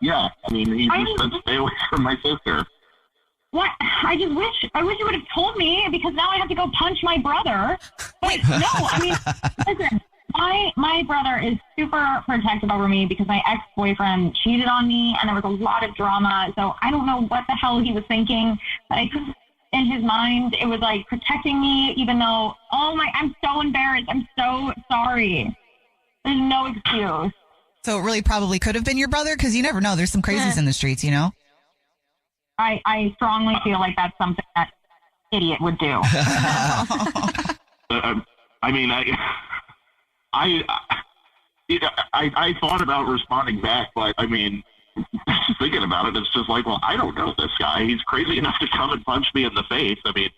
yeah, I mean, he just said stay away from my sister. What? I wish you would have told me, because now I have to go punch my brother. But no, I mean, listen, my brother is super protective over me because my ex-boyfriend cheated on me and there was a lot of drama. So I don't know what the hell he was thinking. In his mind, it was like protecting me, even though, I'm so embarrassed. I'm so sorry. There's no excuse. So it really probably could have been your brother, because you never know. There's some crazies in the streets, I strongly feel like that's something that idiot would do. I mean, I thought about responding back, but I mean, thinking about it, it's just like, well, I don't know this guy. He's crazy enough to come and punch me in the face. I mean,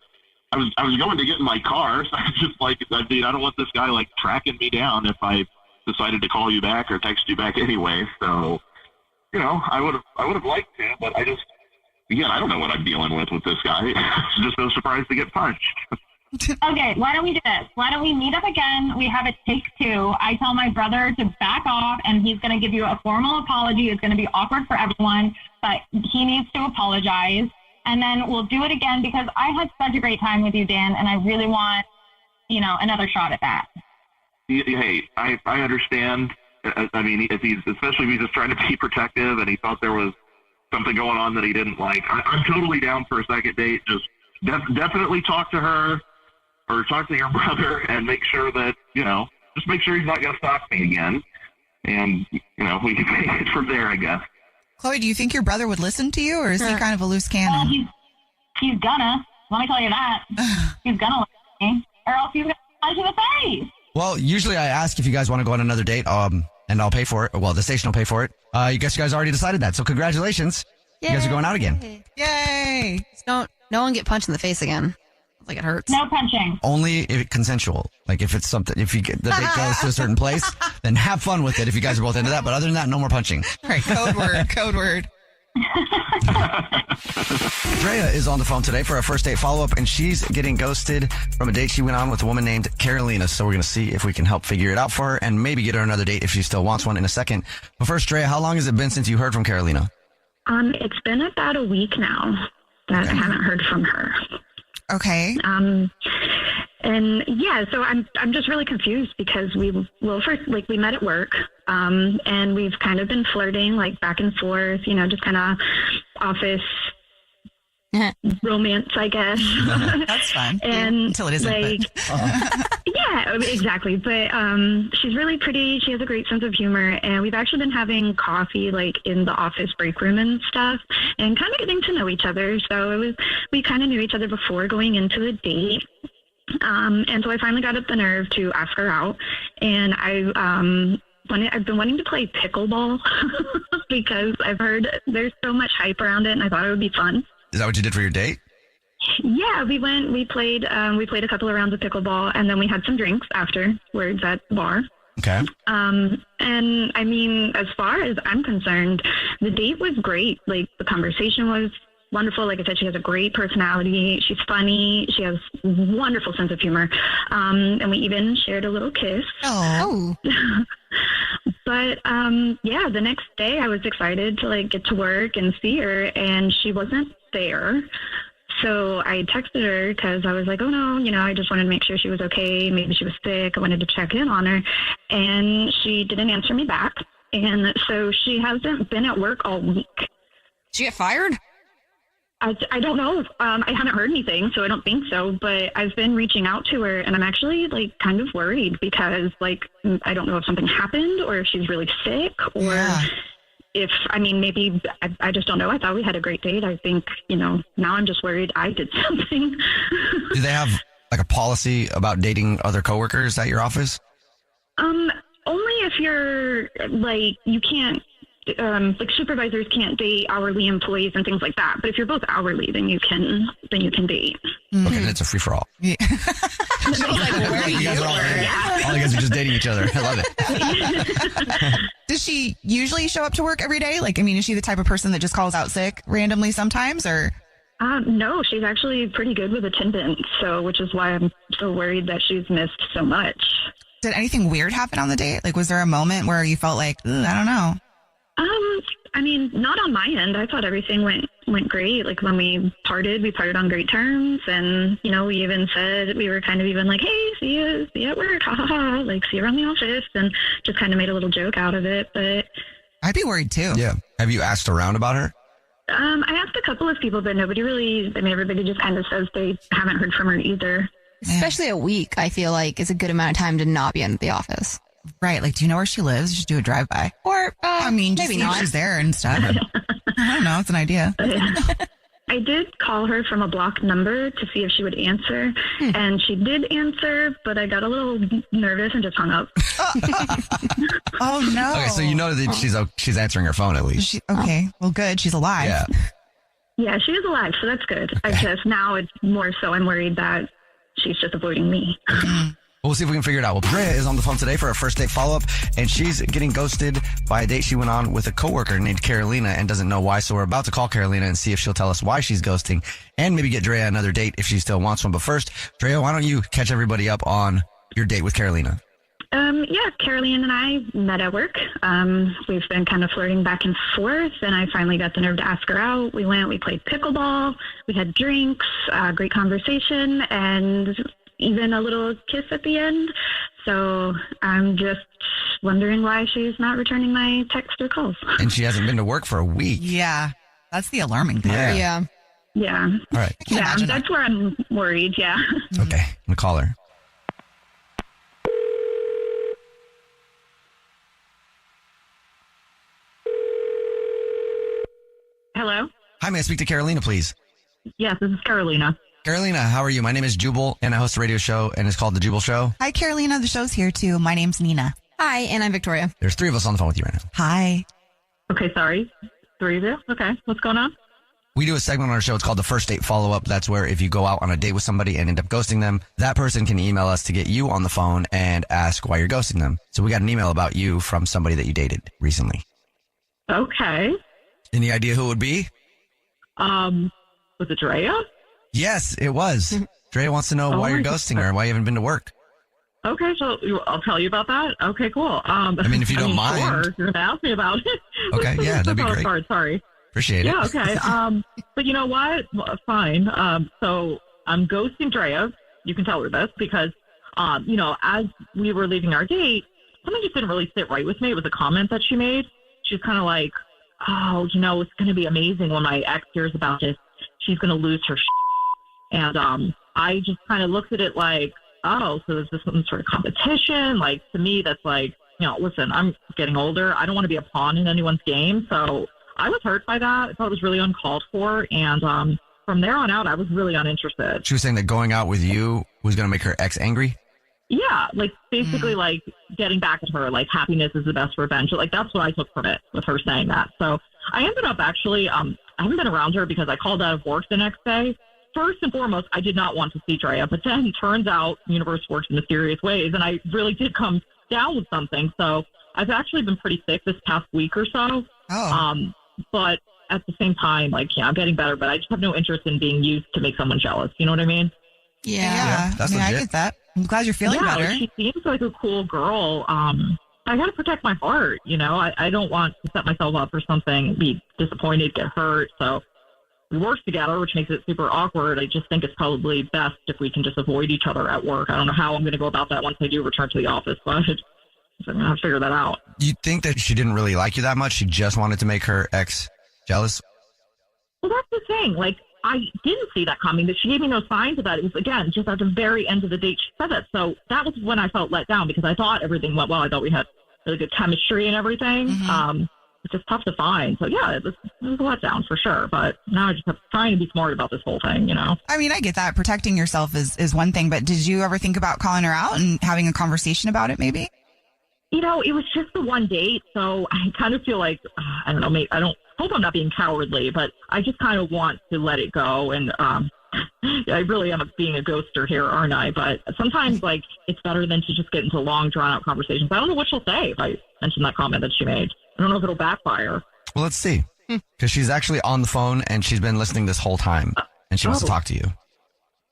I was going to get in my car, so I was just like, I don't want this guy tracking me down if I decided to call you back or text you back anyway. So, I would have liked to, but I don't know what I'm dealing with this guy. I'm just so surprised to get punched. Okay, why don't we do this? Why don't we meet up again? We have a take 2. I tell my brother to back off, and he's going to give you a formal apology. It's going to be awkward for everyone, but he needs to apologize. And then we'll do it again, because I had such a great time with you, Dan, and I really want, another shot at that. Hey, I understand. I mean, especially if he's just trying to be protective and he thought there was something going on that he didn't like. I'm totally down for a second date. Just definitely talk to her or talk to your brother and make sure that, just make sure he's not going to stalk me again. And, we can take it from there, I guess. Chloe, do you think your brother would listen to you, or is he kind of a loose cannon? Well, he's gonna. Let me tell you that. He's gonna listen to me, or else he's gonna punch you in the face. Well, usually I ask if you guys want to go on another date, and I'll pay for it. Well, the station will pay for it. I guess you guys already decided that, so congratulations. Yay. You guys are going out again. Yay! No one get punched in the face again. Like, it hurts. No punching. Only if it's consensual. Like, if it's something, if you get the date goes to a certain place, then have fun with it if you guys are both into that. But other than that, no more punching. Right, code word. Drea is on the phone today for our first date follow-up, and she's getting ghosted from a date she went on with a woman named Carolina. So we're going to see if we can help figure it out for her and maybe get her another date if she still wants one in a second. But first, Drea, how long has it been since you heard from Carolina? It's been about a week now that I haven't heard from her. Okay. And yeah, so I'm just really confused because we met at work, and we've kind of been flirting like back and forth, just kind of office romance, I guess. That's fun. And until it isn't. Yeah, exactly. But she's really pretty. She has a great sense of humor, and we've actually been having coffee like in the office break room and stuff, and kind of getting to know each other. So we kind of knew each other before going into the date. And so I finally got up the nerve to ask her out, and I've been wanting to play pickleball because I've heard there's so much hype around it, and I thought it would be fun. Is that what you did for your date? Yeah, we played a couple of rounds of pickleball, and then we had some drinks afterwards at the bar. Okay. And I mean, as far as I'm concerned, the date was great. Like, the conversation was wonderful. Like I said, she has a great personality. She's funny. She has wonderful sense of humor. And we even shared a little kiss. Oh. But yeah, the next day I was excited to like get to work and see her, and she wasn't there. So I texted her because I was like, oh no, I just wanted to make sure she was okay. Maybe she was sick. I wanted to check in on her. And she didn't answer me back. And so she hasn't been at work all week. Did she get fired? I don't know. I haven't heard anything, so I don't think so. But I've been reaching out to her, and I'm actually like kind of worried because like I don't know if something happened or if she's really sick or maybe I just don't know. I thought we had a great date. I think now I'm just worried I did something. Do they have like a policy about dating other coworkers at your office? Only if you're like you can't. Like supervisors can't date hourly employees and things like that. But if you're both hourly, then you can date. Okay, then it's a free for all. Yeah. You guys are all you guys are just dating each other. I love it. Does she usually show up to work every day? Like, I mean, is she the type of person that just calls out sick randomly sometimes, or? No, she's actually pretty good with attendance. So, which is why I'm so worried that she's missed so much. Did anything weird happen on the date? Like, was there a moment where you felt like, I don't know? I mean, not on my end. I thought everything went great. Like when we parted on great terms, and we even said we were kind of even like, hey, see you at work, ha ha ha, like see you around the office, and just kind of made a little joke out of it. But I'd be worried too. Yeah. Have you asked around about her? I asked a couple of people, but nobody really. I mean, everybody just kind of says they haven't heard from her either. Especially a week, I feel like is a good amount of time to not be in the office. Right. Like, do you know where she lives? Just do a drive-by. Or, I mean, just maybe see if not. she's there and stuff. I don't know. It's an idea. I did call her from a blocked number to see if she would answer, and she did answer, but I got a little nervous and just hung up. Oh, no. Okay, so you know that she's answering her phone at least. Okay. Well, good. She's alive. Yeah. Yeah, she is alive, so that's good. I just now it's more so I'm worried that she's just avoiding me. We'll see if we can figure it out. Well, Drea is on the phone today for a first date follow-up, and she's getting ghosted by a date she went on with a coworker named Carolina and doesn't know why. So we're about to call Carolina and see if she'll tell us why she's ghosting and maybe get Drea another date if she still wants one. But first, Drea, why don't you catch everybody up on your date with Carolina? Yeah, Carolina and I met at work. We've been kind of flirting back and forth, and I finally got the nerve to ask her out. We played pickleball, we had drinks, great conversation, and even a little kiss at the end. So I'm just wondering why she's not returning my text or calls. And she hasn't been to work for a week. Yeah. That's the alarming part. Yeah. Yeah. All right. Yeah, that's where I'm worried. Yeah. Okay. I'm going to call her. Hello? Hi, may I speak to Carolina, please? Yes, this is Carolina. Carolina, how are you? My name is Jubal, and I host a radio show, and it's called The Jubal Show. Hi, Carolina. The show's here, too. My name's Nina. Hi, and I'm Victoria. There's 3 of us on the phone with you right now. Hi. Okay, sorry. 3 of you? Okay, what's going on? We do a segment on our show. It's called the First Date Follow-Up. That's where if you go out on a date with somebody and end up ghosting them, that person can email us to get you on the phone and ask why you're ghosting them. So we got an email about you from somebody that you dated recently. Okay. Any idea who it would be? Was it Drea? Yes, it was. Drea wants to know why you're ghosting her and why you haven't been to work. Okay, so I'll tell you about that. Okay, cool. I mean, if you don't mind. Sure, you're going to ask me about it. Okay, yeah, that'd be great. Sorry. Appreciate it. Yeah, okay. But you know what? Well, fine. So I'm ghosting Drea. You can tell her this because, as we were leaving our date, something just didn't really sit right with me. It was a comment that she made. She was kind of like, oh, it's going to be amazing when my ex hears about this. She's going to lose her And I just kind of looked at it like, oh, so is this some sort of competition? Like, to me, that's like, listen, I'm getting older. I don't want to be a pawn in anyone's game. So I was hurt by that. I thought it was really uncalled for. And from there on out, I was really uninterested. She was saying that going out with you was going to make her ex angry? Yeah, like basically like getting back at her, like happiness is the best revenge. Like that's what I took from it with her saying that. So I ended up actually, I haven't been around her because I called out of work the next day. First and foremost, I did not want to see Drea, but then it turns out the universe works in mysterious ways, and I really did come down with something. So I've actually been pretty sick this past week or so. Oh. But at the same time, like, I'm getting better, but I just have no interest in being used to make someone jealous. You know what I mean? Yeah, that's I legit. get that. I'm glad you're feeling better. Like, she seems like a cool girl. I got to protect my heart. I don't want to set myself up for something, be disappointed, get hurt. So we work together, which makes it super awkward. I just think it's probably best if we can just avoid each other at work. I don't know how I'm going to go about that once I do return to the office, but I'm going to have to figure that out. You think that she didn't really like you that much? She just wanted to make her ex jealous? Well, that's the thing. Like, I didn't see that coming. That she gave me no signs of that. It was, again, just at the very end of the date she said that. So that was when I felt let down because I thought everything went well. I thought we had really good chemistry and everything. It's just tough to find. So, yeah, it was a letdown for sure. But now I just have trying to be smart about this whole thing, I mean, I get that. Protecting yourself is one thing. But did you ever think about calling her out and having a conversation about it maybe? It was just the one date. So I kind of feel like, I don't know, maybe I don't hope I'm not being cowardly, but I just kind of want to let it go. And I really am being a ghoster here, aren't I? But sometimes, like, it's better than to just get into long, drawn-out conversations. I don't know what she'll say if I mention that comment that she made. I don't know if it'll backfire. Well, let's see. Because she's actually on the phone, and she's been listening this whole time, and she wants to talk to you.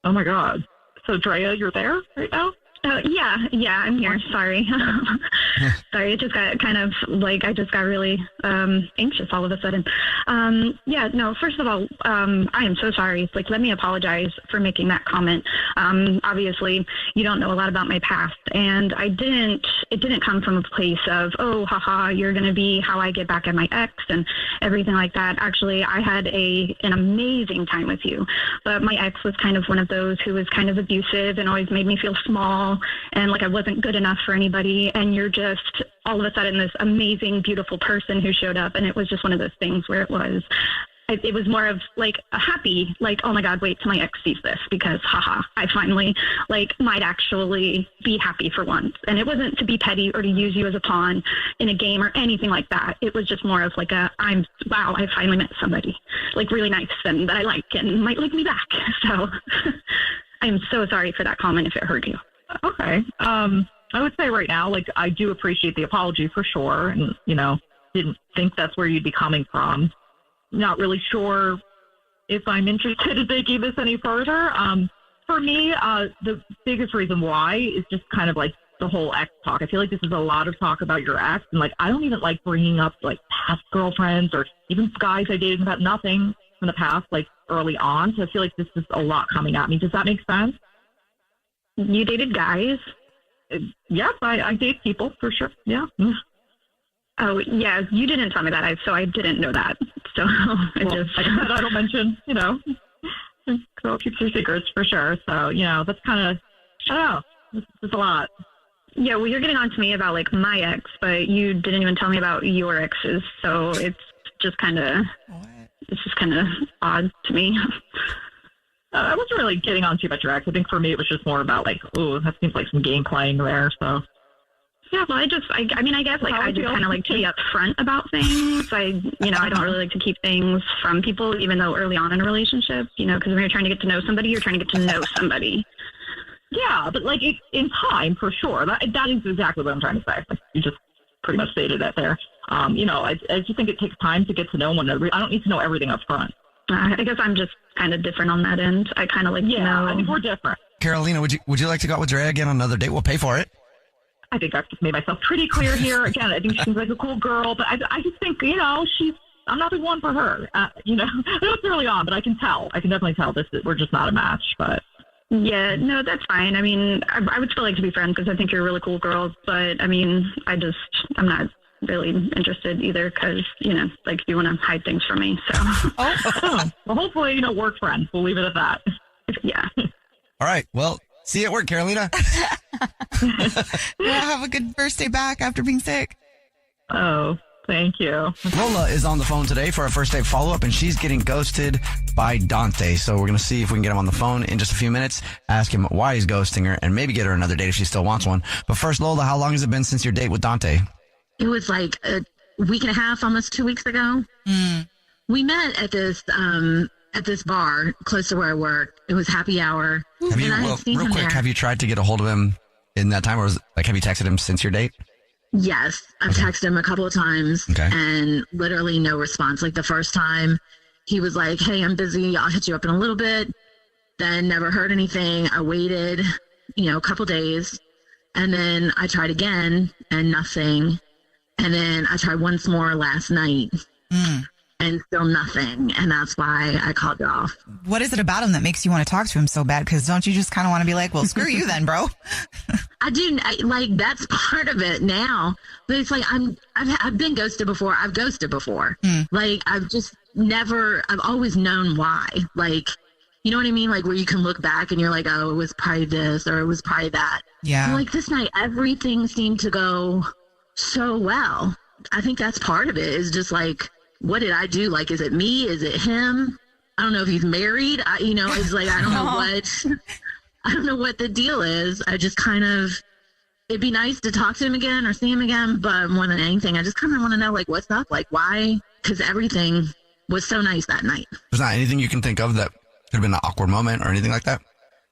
Oh, my God. So, Drea, you're there right now? Yeah, I'm here. Sorry. Sorry, it just got kind of like, I just got really anxious all of a sudden. First of all, I am so sorry. Like, let me apologize for making that comment. Obviously, you don't know a lot about my past, and it didn't come from a place of, oh, haha, you're going to be how I get back at my ex and everything like that. Actually, I had an amazing time with you, but my ex was kind of one of those who was kind of abusive and always made me feel small and like I wasn't good enough for anybody. And you're just all of a sudden this amazing, beautiful person who showed up. And it was just one of those things where it was more of like a happy, like, oh my God, wait till my ex sees this because haha, I finally might actually be happy for once. And it wasn't to be petty or to use you as a pawn in a game or anything like that. It was just more of like I finally met somebody like really nice and that I like and might like me back. So I'm so sorry for that comment if it hurt you. Okay. I would say right now, like, I do appreciate the apology for sure. And, didn't think that's where you'd be coming from. Not really sure if I'm interested in taking this any further. For me, the biggest reason why is just kind of like the whole ex talk. I feel like this is a lot of talk about your ex. And like, I don't even like bringing up like past girlfriends or even guys I dated about nothing from the past, like early on. So I feel like this is a lot coming at me. Does that make sense? You dated guys? Yes, I date people for sure. Yeah. Oh, yeah. You didn't tell me that, so I didn't know that. So I don't mention, girl keeps her secrets for sure. So, that's kind of, I don't know. It's a lot. Yeah, well, you're getting on to me about like my ex, but you didn't even tell me about your exes. So it's just kind of odd to me. I wasn't really getting on too much your ex. I think for me it was just more about like, ooh, that seems like some game playing there. So yeah, well, I guess like I just kind of like to be upfront about things. I don't really like to keep things from people, even though early on in a relationship, because when you're trying to get to know somebody, you're trying to get to know somebody. Yeah, but like in time for sure. That is exactly what I'm trying to say. Like, you just pretty much stated that there. I just think it takes time to get to know one another. I don't need to know everything up front. I guess I'm just kind of different on that end. I kind of like to know. I think we're different. Carolina, would you like to go out with Dre again on another date? We'll pay for it. I think I've just made myself pretty clear here. Again, I think she seems like a cool girl, but I just think, I'm not the one for her. I know it's early on, but I can tell. I can definitely tell we're just not a match, but. Yeah, no, that's fine. I mean, I would still like to be friends because I think you're a really cool girl, but I mean, I'm not really interested either because, like you want to hide things from me, so. Well, hopefully, work friends. We'll leave it at that. Yeah. All right. Well, see you at work, Carolina. Yeah, have a good first day back after being sick. Oh, thank you. Lola is on the phone today for a first date follow-up, and she's getting ghosted by Dante. So we're going to see if we can get him on the phone in just a few minutes, ask him why he's ghosting her, and maybe get her another date if she still wants one. But first, Lola, how long has it been since your date with Dante? It was like a week and a half, almost 2 weeks ago. We met at this bar close to where I work. It was happy hour. Have you tried to get a hold of him in that time, or have you texted him since your date? Yes, I've texted him a couple of times and literally no response. Like the first time he was like, hey, I'm busy. I'll hit you up in a little bit. Then never heard anything. I waited, a couple days, and then I tried again and nothing. And then I tried once more last night and still nothing. And that's why I called you off. What is it about him that makes you want to talk to him so bad? Because don't you just kind of want to be like, well, screw you then, bro? I do. That's part of it now. But it's like, I've been ghosted before. I've ghosted before. Like, I've always known why. Like, you know what I mean? Like, where you can look back and you're like, oh, it was probably this or it was probably that. Yeah. And like this night, everything seemed to go so well. I think that's part of it, is just like, what did I do? Like, is it me? Is it him? I don't know if he's married. It's like, I don't know what the deal is. I just it'd be nice to talk to him again or see him again, but more than anything, I just kind of want to know, like, what's up? Like, why? Because everything was so nice that night. There's not anything you can think of that could have been an awkward moment or anything like that?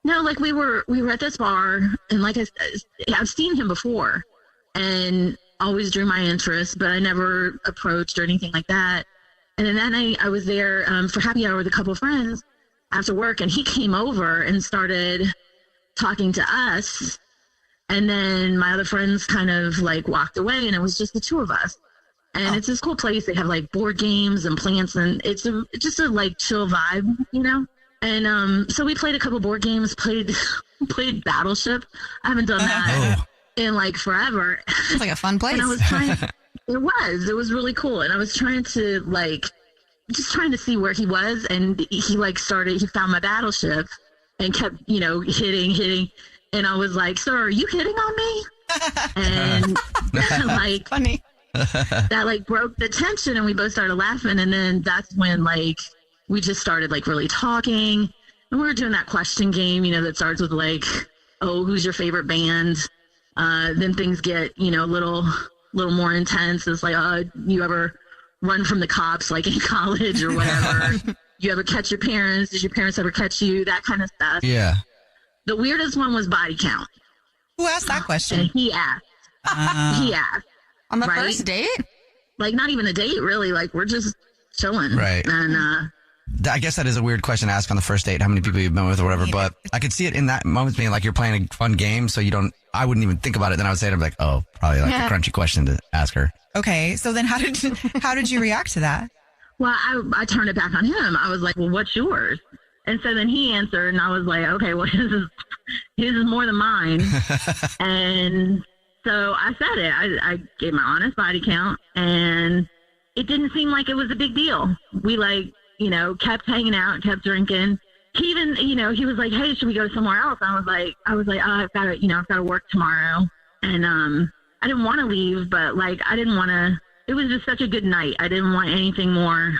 No, like we were at this bar, and like I've seen him before and always drew my interest, but I never approached or anything like that. And then that night I was there for happy hour with a couple of friends after work, and he came over and started talking to us. And then my other friends kind of like walked away, and it was just the two of us. And it's this cool place. They have like board games and plants, and it's just a like chill vibe, And so we played a couple board games, played Battleship. I haven't done that in like forever. It's like a fun place. And I was trying. It was really cool, and I was trying to just trying to see where he was, and he found my Battleship and kept hitting, and I was like, sir, are you hitting on me? And that, funny. That broke the tension, and we both started laughing, and then that's when we just started really talking, and we were doing that question game, that starts with oh, who's your favorite band? Then things get a little more intense. It's like, you ever run from the cops in college or whatever? You ever catch your parents? Did your parents ever catch you? That kind of stuff. Yeah. The weirdest one was body count. Who asked that question? And he asked. He asked. On the first date? Not even a date, really. We're just chilling. Right. And I guess that is a weird question to ask on the first date, how many people you've been with or whatever, but I could see it in that moment being like you're playing a fun game, so I wouldn't even think about it. Then I would say it, I'm like, oh, probably a crunchy question to ask her. Okay, so then how did you react to that? Well, I turned it back on him. I was like, well, what's yours? And so then he answered, and I was like, okay, well, his is more than mine. And so I said it. I gave my honest body count, and it didn't seem like it was a big deal. We kept hanging out, kept drinking. He even, he was like, hey, should we go somewhere else? I was like, oh, I've got to work tomorrow. And I didn't want to leave, but I didn't want to, it was just such a good night. I didn't want anything more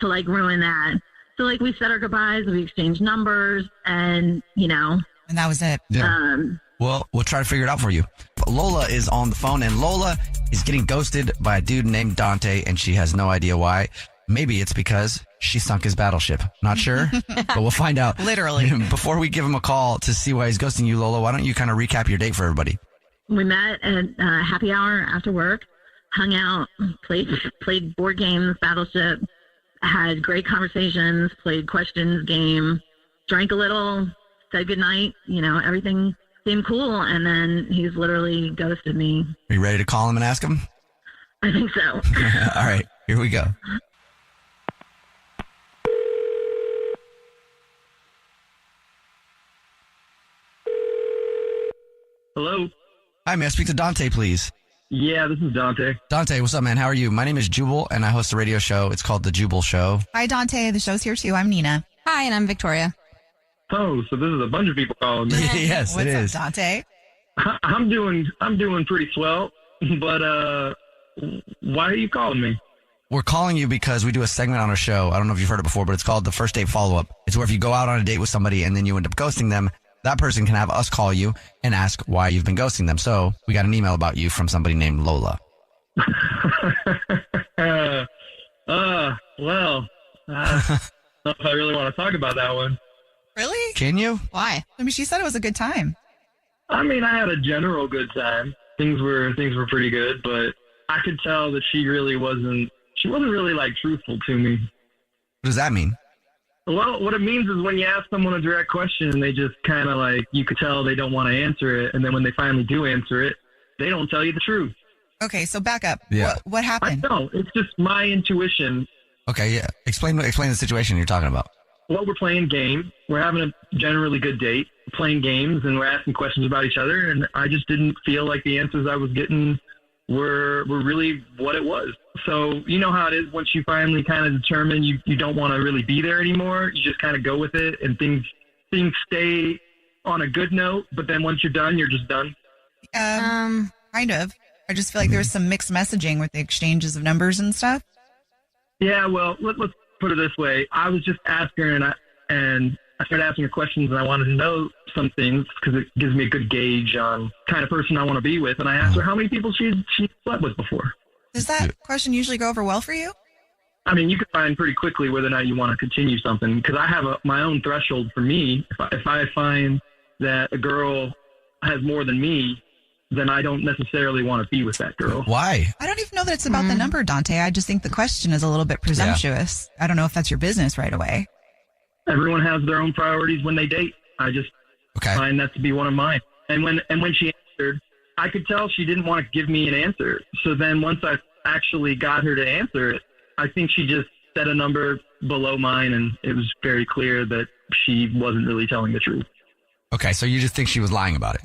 to ruin that. So we said our goodbyes, we exchanged numbers, and and that was it. Yeah. Well, we'll try to figure it out for you. Lola is on the phone, and Lola is getting ghosted by a dude named Dante, and she has no idea why. Maybe it's because she sunk his battleship. Not sure, but we'll find out. Literally. Before we give him a call to see why he's ghosting you, Lola, why don't you kind of recap your date for everybody? We met at happy hour after work. hung out, played board games, Battleship, had great conversations, played questions game, drank a little, said goodnight. Everything seemed cool, and then he's literally ghosted me. Are you ready to call him and ask him? I think so. All right, here we go. Hello? Hi, may I speak to Dante, please? Yeah, this is Dante. Dante, what's up, man? How are you? My name is Jubal, and I host a radio show. It's called The Jubal Show. Hi, Dante. The show's here, too. I'm Nina. Hi, and I'm Victoria. Oh, so this is a bunch of people calling me. Yes, What's it up, is. Dante? I'm doing pretty swell, but why are you calling me? We're calling you because we do a segment on our show. I don't know if you've heard it before, but it's called the First Date Follow-Up. It's where if you go out on a date with somebody and then you end up ghosting them, that person can have us call you and ask why you've been ghosting them. So we got an email about you from somebody named Lola. Well, I don't know if I really want to talk about that one. Really? Can you? Why? I mean, she said it was a good time. I mean, I had a general good time. Things were pretty good, but I could tell that she wasn't really like truthful to me. What does that mean? Well, what it means is when you ask someone a direct question and they just kind of like, you could tell they don't want to answer it. And then when they finally do answer it, they don't tell you the truth. Okay, so back up. Yeah. What happened? I know. It's just my intuition. Okay, yeah. Explain the situation you're talking about. Well, we're playing games. We're having a generally good date. We're playing games and we're asking questions about each other. And I just didn't feel like the answers I was getting were really what it was. So you know how it is once you finally kind of determine you don't want to really be there anymore. You just kind of go with it and things stay on a good note. But then once you're done, you're just done. Kind of. I just feel like there was some mixed messaging with the exchanges of numbers and stuff. Yeah, well, let's put it this way. I was just asking her and I started asking her questions and I wanted to know some things because it gives me a good gauge on kind of person I want to be with. And I asked her how many people she slept with before. Does that question usually go over well for you? I mean, you can find pretty quickly whether or not you want to continue something because I have my own threshold for me. If I find that a girl has more than me, then I don't necessarily want to be with that girl. Why? I don't even know that it's about the number, Dante. I just think the question is a little bit presumptuous. I don't know if that's your business right away. Everyone has their own priorities when they date. I just find that to be one of mine. And when she answered, I could tell she didn't want to give me an answer. So then once I actually got her to answer it, I think she just set a number below mine, and it was very clear that she wasn't really telling the truth. Okay, so you just think she was lying about it?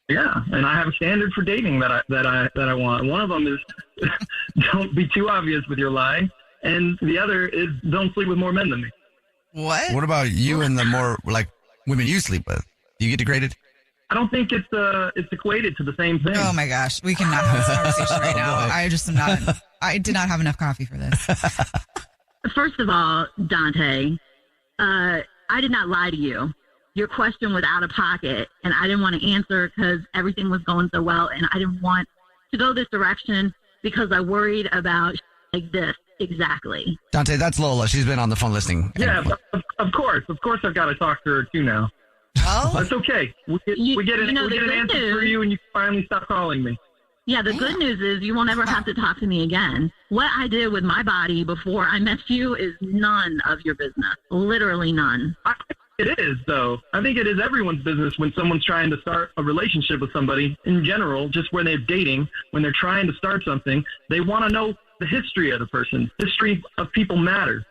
Yeah, and I have a standard for dating that I want. One of them is don't be too obvious with your lie, and the other is don't sleep with more men than me. What about you and the more like women you sleep with? Do you get degraded? I don't think it's equated to the same thing. Oh my gosh, we cannot have this conversation right now. I just am not. I did not have enough coffee for this. First of all, Dante, I did not lie to you. Your question was out of pocket, and I didn't want to answer because everything was going so well, and I didn't want to go this direction because I worried about like this exactly. Dante, that's Lola. She's been on the phone listening. Yeah, of course I've got to talk to her too now. Well, that's okay. We get an answer for you, and you finally stop calling me. Yeah, the good news is you won't ever have to talk to me again. What I did with my body before I met you is none of your business. Literally none. It is, though. I think it is everyone's business when someone's trying to start a relationship with somebody. In general, just when they're dating, when they're trying to start something, they want to know the history of the person. History of people matters.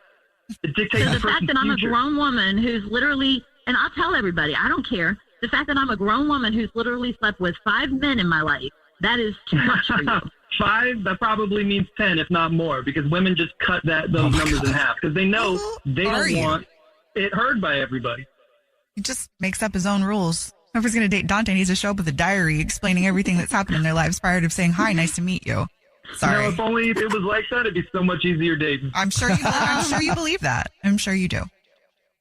It dictates So the person's fact that I'm future. a grown woman who's literally, and I'll tell everybody, I don't care. The fact that I'm a grown woman who's literally slept with 5 men in my life, that is too much for you. 5, that probably means 10, if not more, because women just cut those numbers in half because they know they don't want it heard by everybody. He just makes up his own rules. Whoever's going to date Dante needs to show up with a diary explaining everything that's happened in their lives prior to saying, hi, nice to meet you. Sorry. No, if only it was like that, it'd be so much easier dating. I'm sure you believe that. I'm sure you do.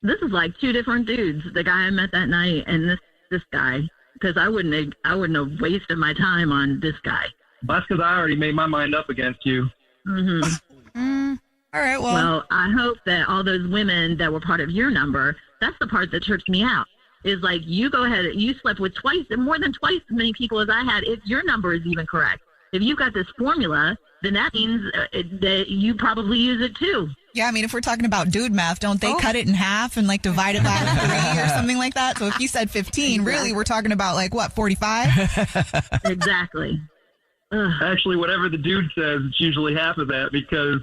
This is like 2 different dudes. The guy I met that night and this guy, because I wouldn't have wasted my time on this guy. Well, that's because I already made my mind up against you. Mm-hmm. All right, well, I hope that all those women that were part of your number, that's the part that trips me out. Is like, you go ahead, you slept with more than twice as many people as I had, if your number is even correct. if you got this formula, then that means that you probably use it too. Yeah, I mean, if we're talking about dude math, don't they cut it in half and like divide it by 3 or something like that? So if you said 15, really, we're talking about like what, 45? Exactly. Actually, whatever the dude says, it's usually half of that because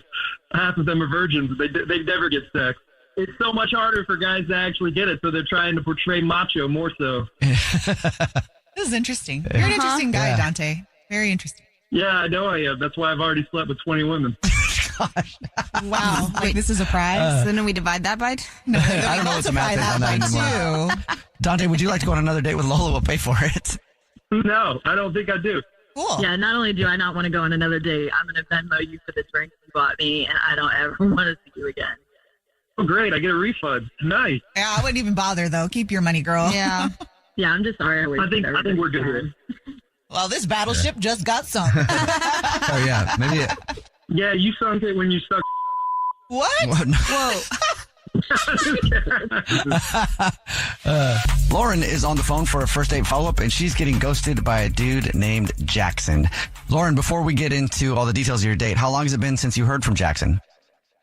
half of them are virgins. They never get sex. It's so much harder for guys to actually get it, so they're trying to portray macho more so. This is interesting. You're an interesting guy, Dante. Very interesting. Yeah, I know I am. That's why I've already slept with 20 women. Gosh. Wow. Like, this is a prize? So then we divide that by No, I don't know what the math is on that anymore. Dante, would you like to go on another date with Lola? We'll pay for it. No, I don't think I do. Cool. Yeah, not only do I not want to go on another date, I'm going to Venmo you for the drink you bought me, and I don't ever want to see you again. Oh, great. I get a refund. Nice. Yeah, I wouldn't even bother, though. Keep your money, girl. Yeah. Yeah, I'm just sorry. I think we're good here. Well, this battleship just got sunk. Oh, yeah. Maybe. Yeah, you sunk it when you sucked. What? Whoa. Lauren is on the phone for a first date follow-up, and she's getting ghosted by a dude named Jackson. Lauren, before we get into all the details of your date, how long has it been since you heard from Jackson?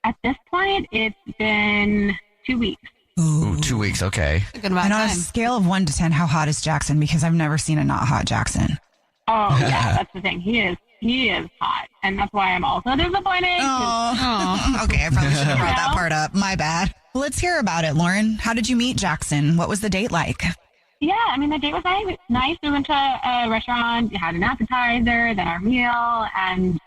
At this point, it's been 2 weeks. Ooh, 2 weeks. Okay. A good amount And of on a time. scale of 1 to 10, how hot is Jackson? Because I've never seen a not hot Jackson. Oh, yeah, that's the thing. He is hot. And that's why I'm also disappointed. Oh. Okay, I probably should have brought that part up. My bad. Let's hear about it, Lauren. How did you meet Jackson? What was the date like? Yeah, I mean, the date was nice. We went to a restaurant, had an appetizer, then our meal, and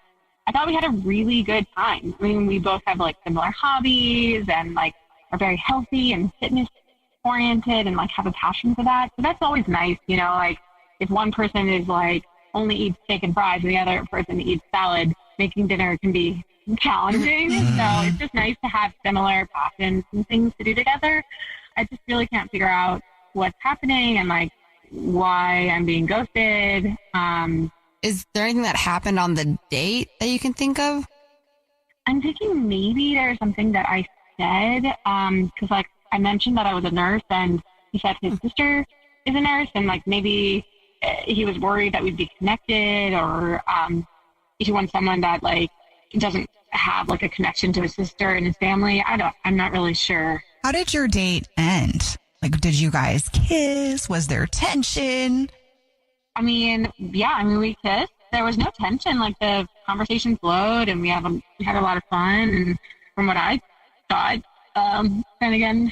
I thought we had a really good time. I mean, we both have, like, similar hobbies and, like, are very healthy and fitness-oriented and, like, have a passion for that. So that's always nice, you know, like, if one person is, like, only eats steak and fries and the other person eats salad, making dinner can be challenging. So it's just nice to have similar passions and things to do together. I just really can't figure out what's happening and like why I'm being ghosted. Is there anything that happened on the date that you can think of? I'm thinking maybe there's something that I said, because like I mentioned that I was a nurse and he said his sister is a nurse and like maybe he was worried that we'd be connected or he wants someone that like doesn't have like a connection to his sister and his family. I'm not really sure. How did your date end? Like, did you guys kiss? Was there tension? I mean, we kissed. There was no tension. Like the conversation flowed and we had a lot of fun. And from what I thought, and again,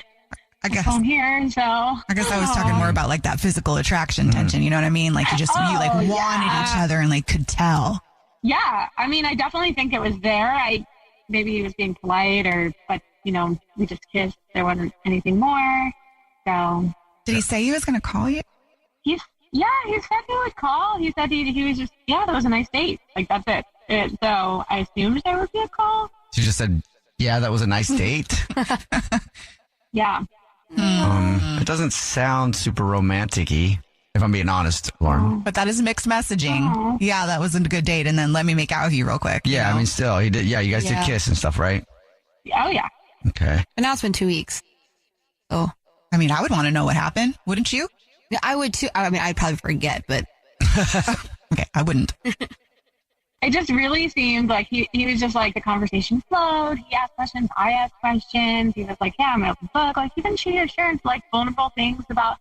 I guess I'm here, so I was talking more about like that physical attraction tension. You know what I mean? Like you wanted each other and like could tell. Yeah, I mean, I definitely think it was there. Maybe he was being polite, but you know, we just kissed. There wasn't anything more. So did he say he was going to call you? He said he would call. He said he was just that was a nice date. Like that's it. So I assumed there would be a call. She just said, "Yeah, that was a nice date." Yeah. It doesn't sound super romantic-y, if I'm being honest, Lauren. But that is mixed messaging. Yeah, that was a good date. And then let me make out with you real quick. Yeah, I mean, still, he did. Yeah, you guys did kiss and stuff, right? Oh, yeah. Okay. And now it's been 2 weeks. Oh, I mean, I would want to know what happened, wouldn't you? Yeah, I would too. I mean, I'd probably forget, but okay, I wouldn't. It just really seemed like he was just like the conversation flowed. He asked questions, I asked questions. He was like, yeah, I'm an open book. Like he even shared like vulnerable things about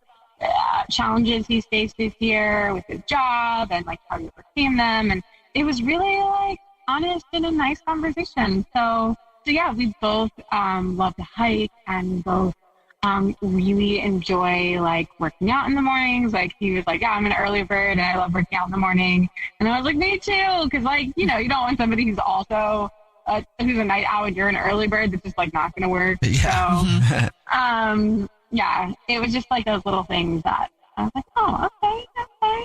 challenges he's faced this year with his job and like how he overcame them. And it was really like honest and a nice conversation. So yeah, we both love to hike and both really enjoy like working out in the mornings. Like he was like, yeah, I'm an early bird and I love working out in the morning. And I was like, me too. Cause like, you know, you don't want somebody who's also who's a night owl and you're an early bird. That's just like not going to work. Yeah. So, yeah, it was just like those little things that I was like, oh, okay.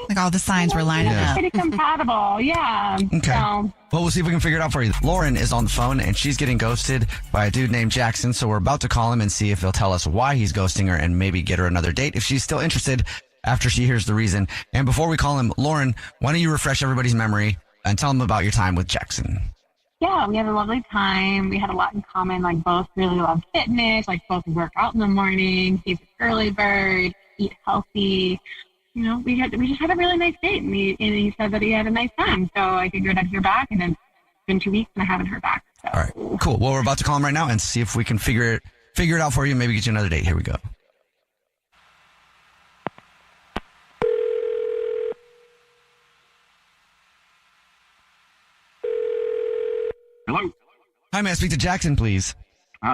Like all the signs were lining up. Pretty compatible. Yeah. Okay. So, Well, we'll see if we can figure it out for you. Lauren is on the phone and she's getting ghosted by a dude named Jackson. So we're about to call him and see if he'll tell us why he's ghosting her and maybe get her another date if she's still interested after she hears the reason. And before we call him, Lauren, why don't you refresh everybody's memory and tell them about your time with Jackson? yeah, we had a lovely time. We had a lot in common. Like both really love fitness. Like both work out in the morning. He's an early bird, eat healthy. you know, we just had a really nice date, and he said that he had a nice time. So I figured I'd hear back, and then it's been 2 weeks and I haven't heard back. So. All right, cool. Well, we're about to call him right now and see if we can figure it out for you. Maybe get you another date. Here we go. Hello. Hi, may I speak to Jackson, please?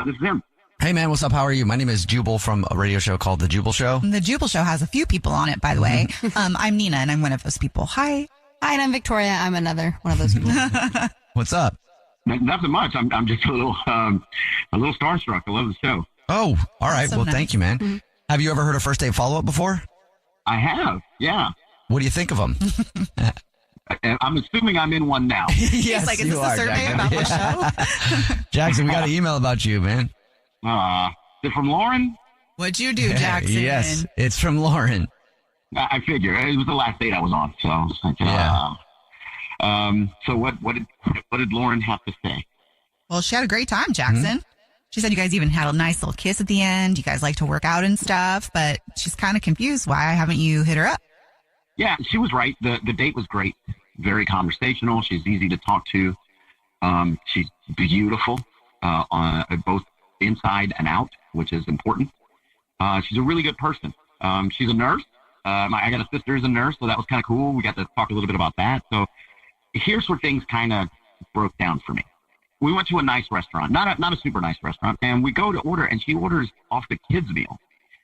This is him. Hey, man, what's up? How are you? My name is Jubal from a radio show called The Jubal Show. The Jubal Show has a few people on it, by the way. I'm Nina, and I'm one of those people. Hi. Hi, and I'm Victoria. I'm another one of those people. What's up? Nothing much. I'm just a little starstruck. I love the show. Oh, all right. So well, nice. thank you, man. Mm-hmm. Have you ever heard of First Date Follow-Up before? I have. Yeah. What do you think of them? I'm assuming I'm in one now. Yes, like, is you this are, a survey Jackson. about the show? Jackson, we got an email about you, man. Is it from Lauren? What'd you do, Jackson? Yes, it's from Lauren. I figure it was the last date I was on, so I was like, so what did Lauren have to say? Well, she had a great time, Jackson. She said you guys even had a nice little kiss at the end. You guys like to work out and stuff, but she's kind of confused. Why haven't you hit her up? Yeah, she was right. The date was great. Very conversational. She's easy to talk to. She's beautiful, on both inside and out, which is important. She's a really good person. She's a nurse. I got a sister who's a nurse, so that was kind of cool. We got to talk a little bit about that. So here's where things kind of broke down for me. We went to a nice restaurant, not a super nice restaurant, and we go to order, and she orders off the kids' meal.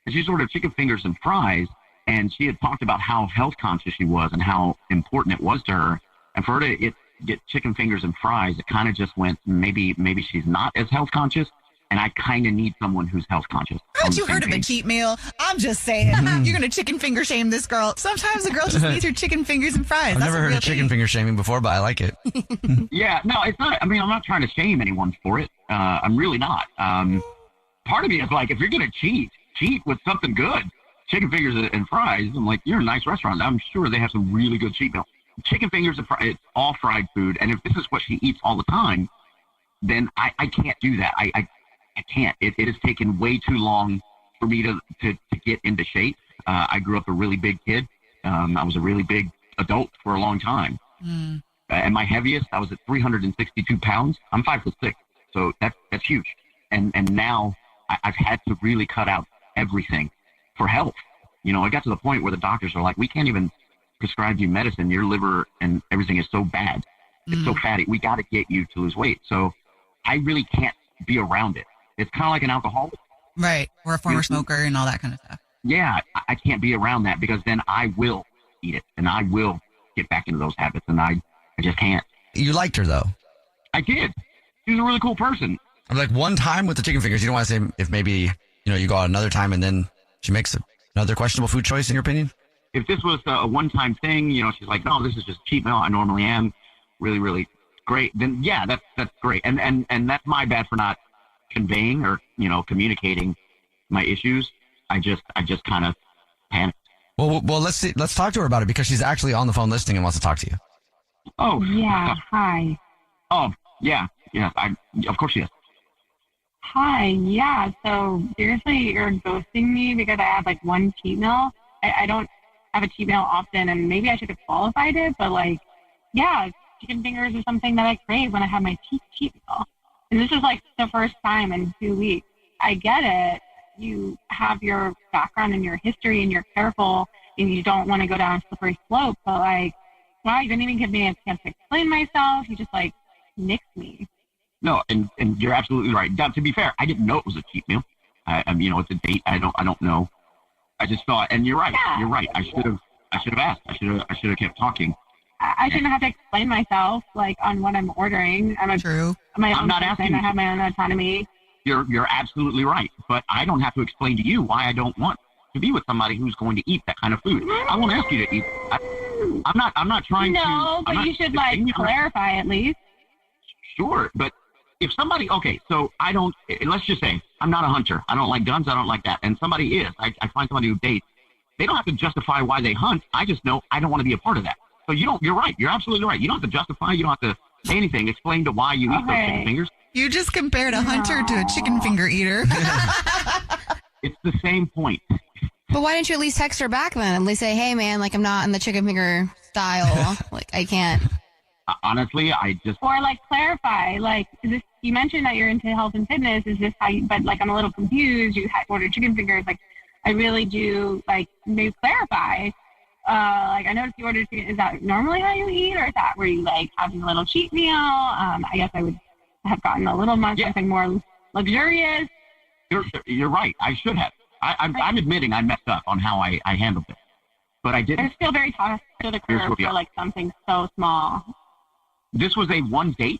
And she's ordered chicken fingers and fries, and she had talked about how health conscious she was and how important it was to her. And for her to get chicken fingers and fries, it kind of just went, maybe she's not as health conscious. And I kind of need someone who's health conscious. Haven't you heard of a cheat meal? I'm just saying. You're going to chicken finger shame this girl. Sometimes a girl just needs her chicken fingers and fries. I've never heard of chicken finger shaming before, but I like it. Yeah, no, it's not. I mean, I'm not trying to shame anyone for it. I'm really not. Part of me is like, if you're going to cheat with something good. Chicken fingers and fries. I'm like, you're a nice restaurant. I'm sure they have some really good cheat meals. Chicken fingers and fries, it's all fried food. And if this is what she eats all the time, then I can't do that. I can't. It has taken way too long for me to get into shape. I grew up a really big kid. I was a really big adult for a long time. And my heaviest, I was at 362 pounds. I'm 5'6", so that's huge. And now I've had to really cut out everything for health. You know, it got to the point where the doctors are like, we can't even prescribe you medicine. Your liver and everything is so bad. It's so fatty. We got to get you to lose weight. So I really can't be around it. It's kind of like an alcoholic. Right. Or a former smoker and all that kind of stuff. Yeah. I can't be around that because then I will eat it and I will get back into those habits. And I just can't. You liked her though. I did. She was a really cool person. I'm like, one time with the chicken fingers, you don't want to say if maybe, you go out another time and then she makes another questionable food choice in your opinion? If this was a one-time thing, she's like, no, this is just cheat meal. I normally am really, really great. Then yeah, that's great. And that's my bad for not conveying or, communicating my issues. I just kind of panicked. Well, let's talk to her about it because she's actually on the phone listening and wants to talk to you. Oh Yeah. Hi. Oh yeah. Of course she is. Hi. Yeah. So seriously, you're ghosting me because I have like one cheat meal. I don't have a cheat meal often, and maybe I should have qualified it. But like, yeah, chicken fingers are something that I crave when I have my cheat meal. And this is like the first time in 2 weeks. I get it. You have your background and your history, and you're careful, and you don't want to go down a slippery slope. But like, wow, you didn't even give me a chance to explain myself. You just like nixed me. No, and you're absolutely right. Now, to be fair, I didn't know it was a cheat meal. It's a date. I don't know. I just thought, and you're right. Yeah. You're right. I should have asked. I should have kept talking. I shouldn't have to explain myself like on what I'm ordering. I'm not asking. I have my own autonomy. You're absolutely right. But I don't have to explain to you why I don't want to be with somebody who's going to eat that kind of food. I won't ask you to eat. I'm not trying to. No, but you should like clarify at least. Sure, but if somebody, okay, so I don't, let's just say I'm not a hunter. I don't like guns. I don't like that. And somebody is. I find somebody who dates. They don't have to justify why they hunt. I just know I don't want to be a part of that. So you're right. You're absolutely right. You don't have to justify. You don't have to say anything. Explain to why you eat those chicken fingers. You just compared a hunter to a chicken finger eater. It's the same point. But But why didn't you at least text her back then? At least say, hey, man, like, I'm not in the chicken finger style. Like, I can't. Honestly, I just... Or, like, clarify. Like, is this, you mentioned that you're into health and fitness. Is this how you... But, like, I'm a little confused. You ordered chicken fingers. Like, I really do, like, maybe clarify. Like, I noticed you ordered chicken. Is that normally how you eat? Or is that where you, like, having a little cheat meal? I guess I would have gotten a little much, something more luxurious. You're right. I should have. I'm admitting I messed up on how I handled it. But I didn't. It's still very tough to the curve for, like, something so small. This was a one date.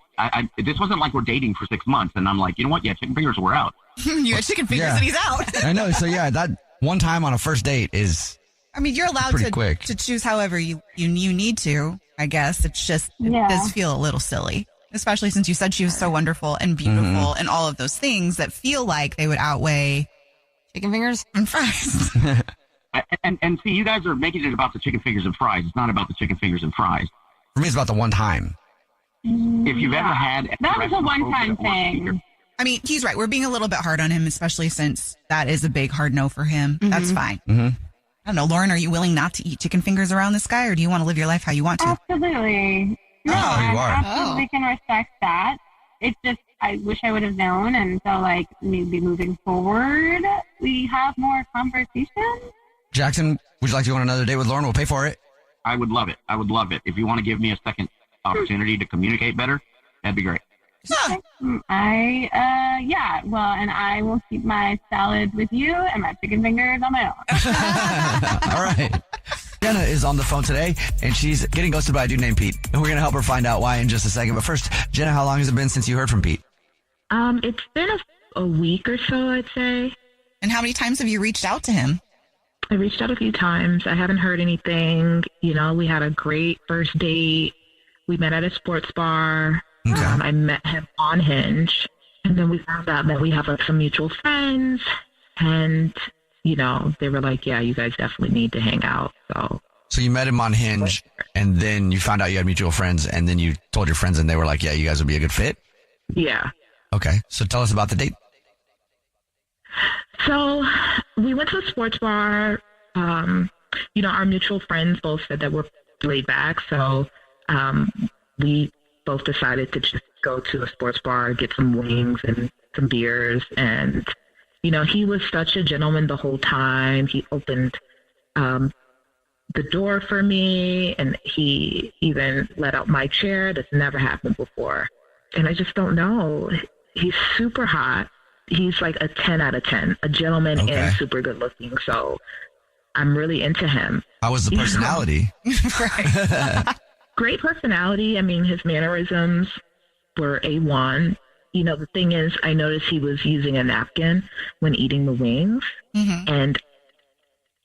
This wasn't like we're dating for 6 months, and I'm like, you know what? Yeah, chicken fingers, we're out. You got chicken fingers and he's out. I know. So, yeah, that one time on a first date is I mean, you're allowed to choose however you need to, I guess. It's just, it does feel a little silly, especially since you said she was so wonderful and beautiful and all of those things that feel like they would outweigh chicken fingers and fries. and see, you guys are making it about the chicken fingers and fries. It's not about the chicken fingers and fries. For me, it's about the one time. If you've ever had... That was a one-time thing. I mean, he's right. We're being a little bit hard on him, especially since that is a big hard no for him. That's fine. I don't know, Lauren, are you willing not to eat chicken fingers around this guy, or do you want to live your life how you want to? Absolutely. No, I absolutely can respect that. It's just, I wish I would have known, and so, like, maybe moving forward, we have more conversation. Jackson, would you like to go on another date with Lauren? We'll pay for it. I would love it. I would love it. If you want to give me a second opportunity to communicate better, that'd be great. Well, and I will keep my salad with you and my chicken fingers on my own. All right. Jenna is on the phone today, and she's getting ghosted by a dude named Pete. And we're going to help her find out why in just a second. But first, Jenna, how long has it been since you heard from Pete? It's been a week or so, I'd say. And how many times have you reached out to him? I reached out a few times. I haven't heard anything. You know, we had a great first date. We met at a sports bar. Okay. I met him on Hinge. And then we found out that we have some mutual friends. And, you know, they were like, yeah, you guys definitely need to hang out. So you met him on Hinge, and then you found out you had mutual friends, and then you told your friends, and they were like, yeah, you guys would be a good fit? Yeah. Okay. So tell us about the date. So we went to a sports bar. You know, our mutual friends both said that we're laid back. So we both decided to just go to a sports bar, get some wings and some beers. And, you know, he was such a gentleman the whole time. He opened the door for me, and he even let out my chair. That's never happened before. And I just don't know. He's super hot. He's like a 10 out of 10, a gentleman and super good looking. So I'm really into him. How was the personality? Great personality. I mean, his mannerisms were A1. You know, the thing is, I noticed he was using a napkin when eating the wings. And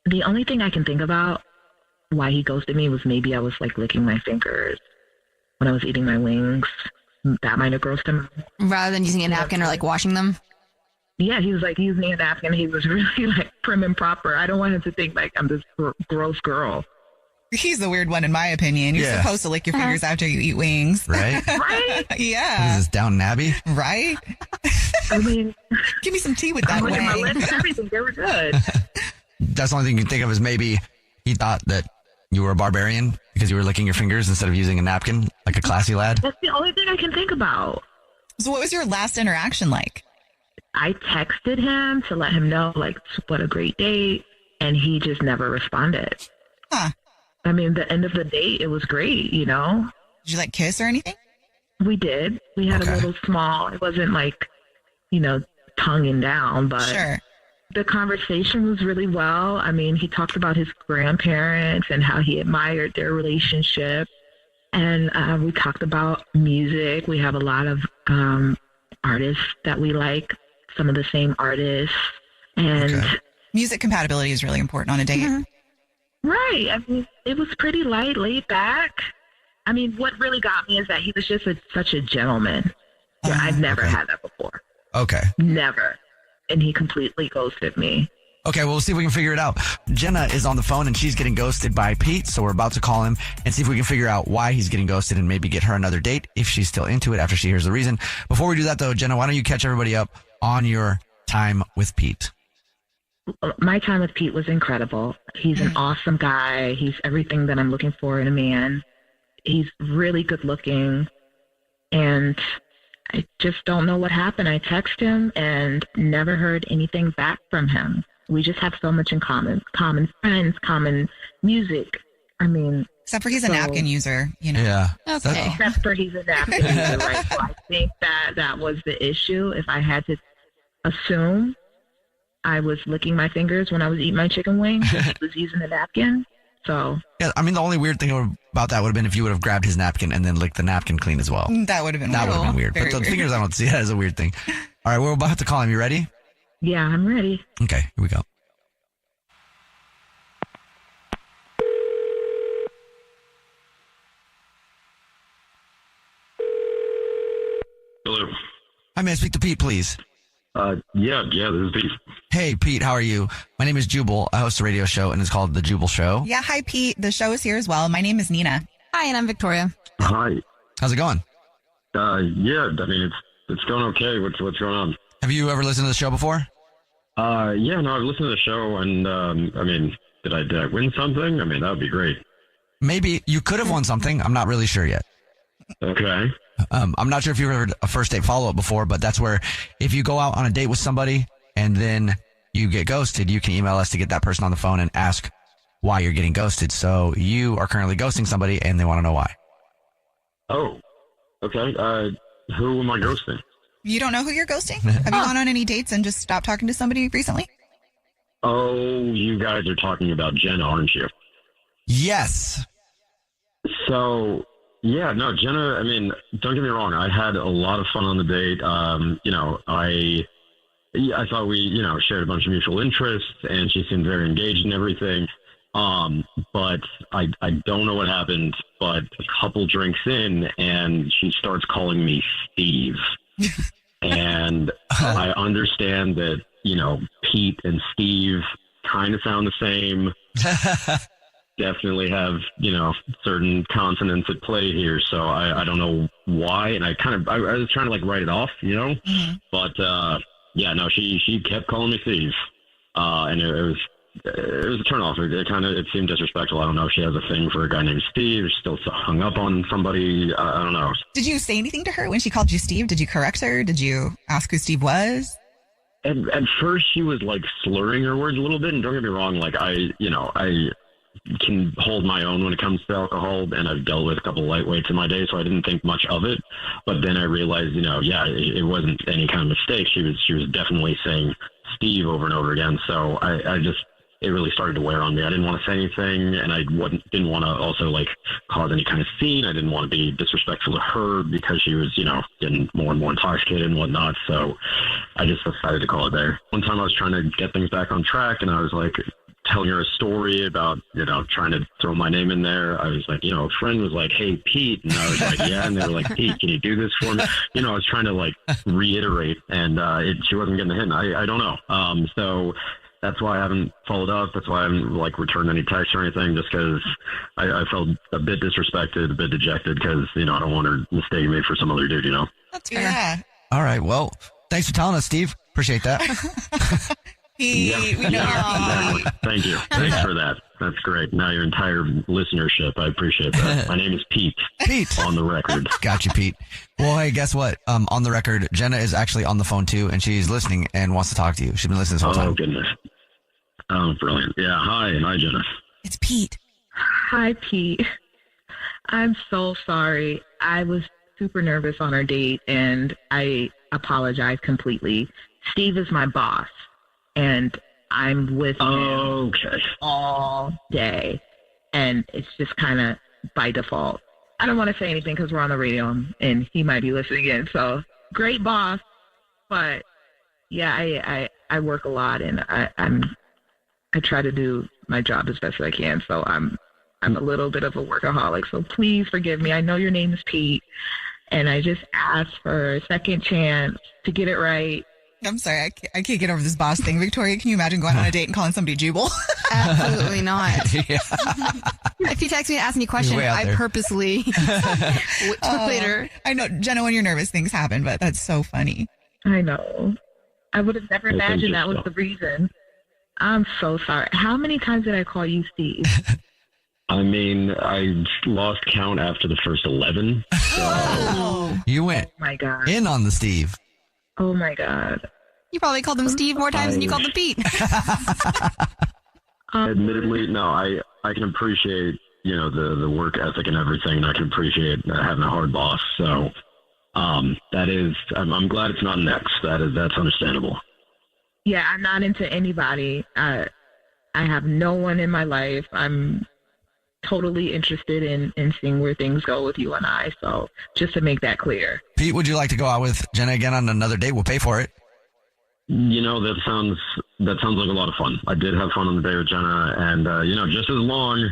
the only thing I can think about why he ghosted me was maybe I was like licking my fingers when I was eating my wings. That might have grossed him out. Rather than using a napkin or like washing them? Yeah, he was like using a napkin. He was really like prim and proper. I don't want him to think like I'm this gross girl. He's the weird one in my opinion. You're supposed to lick your fingers after you eat wings. Right? Right? Yeah. What is this, Downton Abbey? Right? I mean, give me some tea with that wing. wing. My lips and everything, they were good. That's the only thing you can think of is maybe he thought that you were a barbarian because you were licking your fingers instead of using a napkin like a classy lad. That's the only thing I can think about. So what was your last interaction like? I texted him to let him know, like, what a great date, and he just never responded. Huh. I mean, the end of the date, it was great, you know? Did you, like, kiss or anything? We did. We had a little small, it wasn't like, you know, tonguing down, but the conversation was really well. I mean, he talked about his grandparents and how he admired their relationship. And we talked about music. We have a lot of artists that we like, some of the same artists. And music compatibility is really important on a date. Right. I mean, it was pretty light, laid back. I mean, what really got me is that he was just such a gentleman. Yeah, I've never had that before. Okay. Never. And he completely ghosted me. Okay, well, we'll see if we can figure it out. Jenna is on the phone, and she's getting ghosted by Pete, so we're about to call him and see if we can figure out why he's getting ghosted and maybe get her another date if she's still into it after she hears the reason. Before we do that, though, Jenna, why don't you catch everybody up on your time with Pete? My time with Pete was incredible. He's an awesome guy. He's everything that I'm looking for in a man. He's really good looking. And I just don't know what happened. I text him and never heard anything back from him. We just have so much in common. Common friends, common music. I mean... Except for he's a napkin user, you know. Yeah. Okay. Except for he's a napkin user, right? So I think that was the issue. If I had to assume, I was licking my fingers when I was eating my chicken wings. He was using a napkin. So... Yeah, I mean, the only weird thing about that would have been if you would have grabbed his napkin and then licked the napkin clean as well. That would have been weird. That would have been weird. Very But the weird. fingers, I don't see that as a weird thing. All right, we're about to call him. You ready? Yeah, I'm ready. Okay, here we go. Hello. Hi, may I speak to Pete, please? Yeah, this is Pete. Hey, Pete, how are you? My name is Jubal. I host a radio show, and it's called The Jubal Show. Yeah, hi, Pete. The show is here as well. My name is Nina. Hi, and I'm Victoria. Hi. How's it going? Yeah, I mean, it's going okay. What's going on? Have you ever listened to the show before? Yeah, no, I've listened to the show, and I mean, did I win something? I mean, that would be great. Maybe you could have won something. I'm not really sure yet. Okay. I'm not sure if you've heard a first date follow-up before, but that's where if you go out on a date with somebody and then you get ghosted, you can email us to get that person on the phone and ask why you're getting ghosted. So you are currently ghosting somebody and they want to know why. Oh, okay. Who am I ghosting? You don't know who you're ghosting? Have you gone on any dates and just stopped talking to somebody recently? Oh, you guys are talking about Jenna, aren't you? Yes. So, yeah, no, Jenna, I mean, don't get me wrong. I had a lot of fun on the date. I thought we, shared a bunch of mutual interests, and she seemed very engaged in everything. But I don't know what happened, but a couple drinks in, and she starts calling me Steve. And I understand that, Pete and Steve kind of sound the same. Definitely have, certain consonants at play here. So I don't know why. And I was trying to write it off, Mm-hmm. but, yeah, no, she kept calling me Steve. And it was a turnoff. It seemed disrespectful. I don't know if she has a thing for a guy named Steve. She's still hung up on somebody. I don't know. Did you say anything to her when she called you Steve? Did you correct her? Did you ask who Steve was? At first she was slurring her words a little bit. And don't get me wrong. I can hold my own when it comes to alcohol, and I've dealt with a couple lightweights in my day, so I didn't think much of it. But then I realized, it wasn't any kind of mistake. She was definitely saying Steve over and over again. So it really started to wear on me. I didn't want to say anything, and I didn't want to also cause any kind of scene. I didn't want to be disrespectful to her because she was, getting more and more intoxicated and whatnot. So I just decided to call it there. One time I was trying to get things back on track, and I was telling her a story about, trying to throw my name in there. I was a friend was like, hey, Pete. And I was like, yeah. And they were like, Pete, can you do this for me? I was trying to reiterate, and she wasn't getting the hint. I don't know. So that's why I haven't followed up. That's why I haven't returned any texts or anything, just because I felt a bit disrespected, a bit dejected, because, I don't want her mistaking me for some other dude, That's fair. Yeah. All right. Well, thanks for telling us, Steve. Appreciate that. Exactly. Thank you. Thanks for that. That's great. Now your entire listenership, I appreciate that. My name is Pete. Pete. On the record. Got you, Pete. Well, hey, guess what? On the record, Jenna is actually on the phone too, and she's listening and wants to talk to you. She's been listening this whole time. Oh, goodness. Oh, brilliant. Yeah. Hi, Jenna. It's Pete. Hi, Pete. I'm so sorry. I was super nervous on our date, and I apologize completely. Steve is my boss, and I'm with him all day, and it's just kind of by default. I don't want to say anything because we're on the radio, and he might be listening in. So great boss, but yeah, I work a lot, and I try to do my job as best as I can. So I'm a little bit of a workaholic. So please forgive me. I know your name is Pete, and I just asked for a second chance to get it right. I'm sorry, I can't get over this boss thing. Victoria, can you imagine going on a date and calling somebody Jubal? Absolutely not. Yeah. If you text me and ask me a question, I purposely later. I know, Jenna, when you're nervous, things happen, but that's so funny. I know. I would have never imagined that was the reason. I'm so sorry. How many times did I call you Steve? I mean, I lost count after the first 11. So. You went my God. in on the Steve. Oh, my God. You probably called him Steve more times than you called him Pete. Admittedly, no, I can appreciate, the work ethic and everything. And I can appreciate having a hard boss. So that is, I'm glad it's not next. That's understandable. Yeah, I'm not into anybody. I have no one in my life. I'm totally interested in seeing where things go with you and I. So just to make that clear. Pete, would you like to go out with Jenna again on another date? We'll pay for it. That sounds like a lot of fun. I did have fun on the day with Jenna, and just as long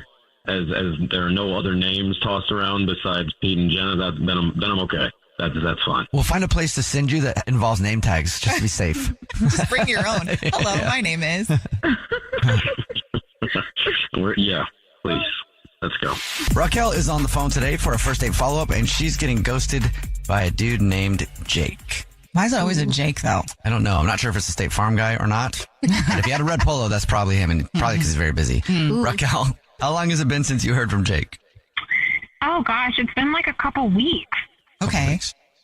as there are no other names tossed around besides Pete and Jenna, then I'm okay. That's fine. We'll find a place to send you that involves name tags just to be safe. Just bring your own. Hello, my name is. Yeah, please. Let's go. Raquel is on the phone today for a first date follow-up, and she's getting ghosted by a dude named Jake. Why is it always a Jake, though? I don't know. I'm not sure if it's a State Farm guy or not. But if he had a red polo, that's probably him, and probably because he's very busy. Raquel, how long has it been since you heard from Jake? Oh, gosh, it's been like a couple weeks. Okay.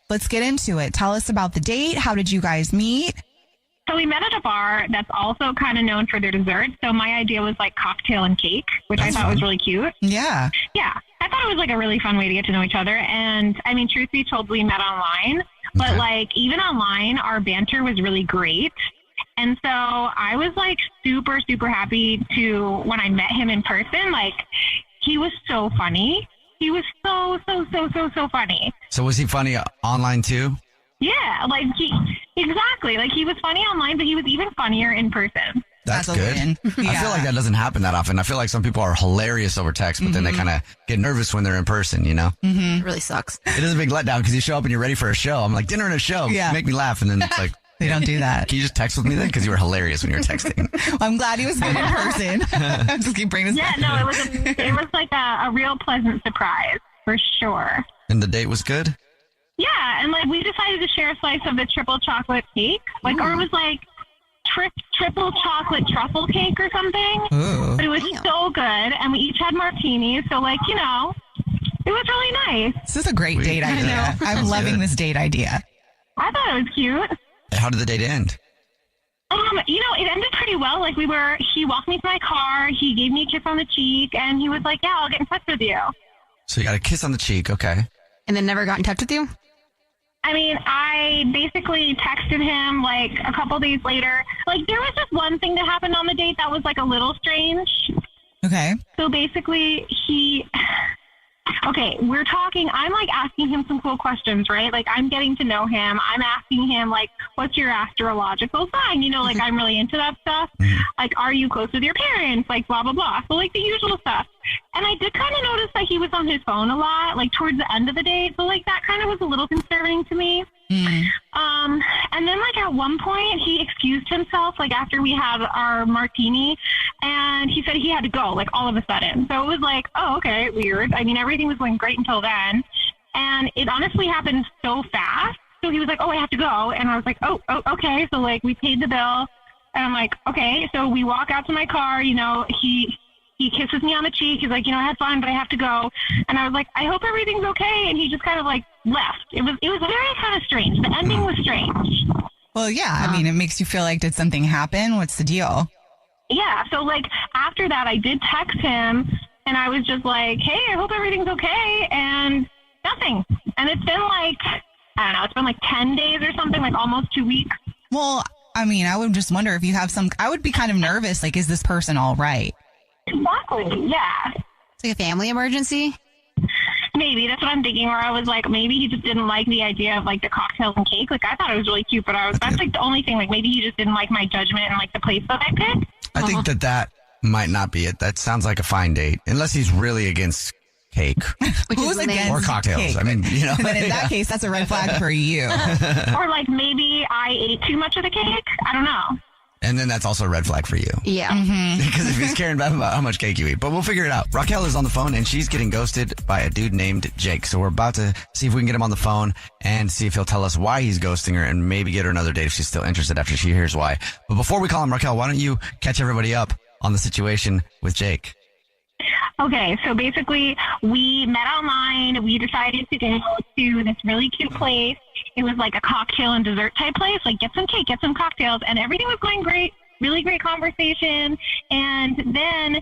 Let's get into it. Tell us about the date. How did you guys meet? So we met at a bar that's also kind of known for their desserts. So my idea was like cocktail and cake, which I thought was really cute. Yeah. Yeah. I thought it was like a really fun way to get to know each other. And I mean, truth be told, we met online, but like even online, our banter was really great. And so I was like super, super happy when I met him in person, like he was so funny. He was so funny. So was he funny online too? Yeah, exactly. Like he was funny online, but he was even funnier in person. That's good. Yeah. I feel like that doesn't happen that often. I feel like some people are hilarious over text, but then they kind of get nervous when they're in person, It really sucks. It is a big letdown because you show up and you're ready for a show. I'm like, dinner and a show. Yeah. Make me laugh. And then it's like, they don't do that. Can you just text with me then? Because you were hilarious when you were texting. Well, I'm glad he was good in person. Just keep bringing this back. No, it was like a real pleasant surprise for sure. And the date was good? Yeah, and like we decided to share a slice of the triple chocolate cake, or it was like triple chocolate truffle cake or something. Ooh. But it was so good, and we each had martinis, so like it was really nice. This is a great date idea. I'm loving this date idea. I thought it was cute. How did the date end? It ended pretty well. Like he walked me to my car, he gave me a kiss on the cheek, and he was like, "Yeah, I'll get in touch with you." So you got a kiss on the cheek, okay? And then never got in touch with you? I mean, I basically texted him like a couple days later. Like there was just one thing that happened on the date that was like a little strange. Okay. So basically we're talking, I'm like asking him some cool questions, right? Like I'm getting to know him. I'm asking him like, what's your astrological sign? Like I'm really into that stuff. Like, are you close with your parents? Like blah, blah, blah. So like the usual stuff. And I did kind of notice that he was on his phone a lot, like towards the end of the date. So like that kind of was a little concerning to me. And then like at one point he excused himself, like after we had our martini, and he said he had to go, like all of a sudden. So it was like, oh, okay, weird. I mean, everything was going great until then. And it honestly happened so fast. So he was like, oh, I have to go. And I was like, oh, okay. So like we paid the bill, and I'm like, okay. So we walk out to my car, he kisses me on the cheek. He's like, I had fun, but I have to go. And I was like, I hope everything's okay. And he just kind of like left. It was very kind of strange. The ending was strange. Well, yeah. I mean, it makes you feel like, did something happen? What's the deal? Yeah. So like after that, I did text him, and I was just like, hey, I hope everything's okay. And nothing. And it's been like, I don't know, it's been like 10 days or something, like almost 2 weeks. Well, I mean, I would just wonder if you have I would be kind of nervous. Like, is this person all right? Exactly. Yeah. It's like a family emergency. Maybe that's what I'm thinking. Or I was like, maybe he just didn't like the idea of like the cocktails and cake. Like I thought it was really cute, but that's like the only thing. Like maybe he just didn't like my judgment and like the place that I picked. I think that might not be it. That sounds like a fine date, unless he's really against cake. Who's against or cocktails? Cake? I mean, Then in that case, that's a red flag for you. Or like maybe I ate too much of the cake. I don't know. And then that's also a red flag for you. Yeah. Because if he's caring about how much cake you eat. But we'll figure it out. Raquel is on the phone, and she's getting ghosted by a dude named Jake. So we're about to see if we can get him on the phone and see if he'll tell us why he's ghosting her and maybe get her another date if she's still interested after she hears why. But before we call him, Raquel, why don't you catch everybody up on the situation with Jake? Okay, so basically we met online. We decided to go to this really cute place. It was like a cocktail and dessert type place, like get some cake, get some cocktails, and everything was going great, really great conversation. And then,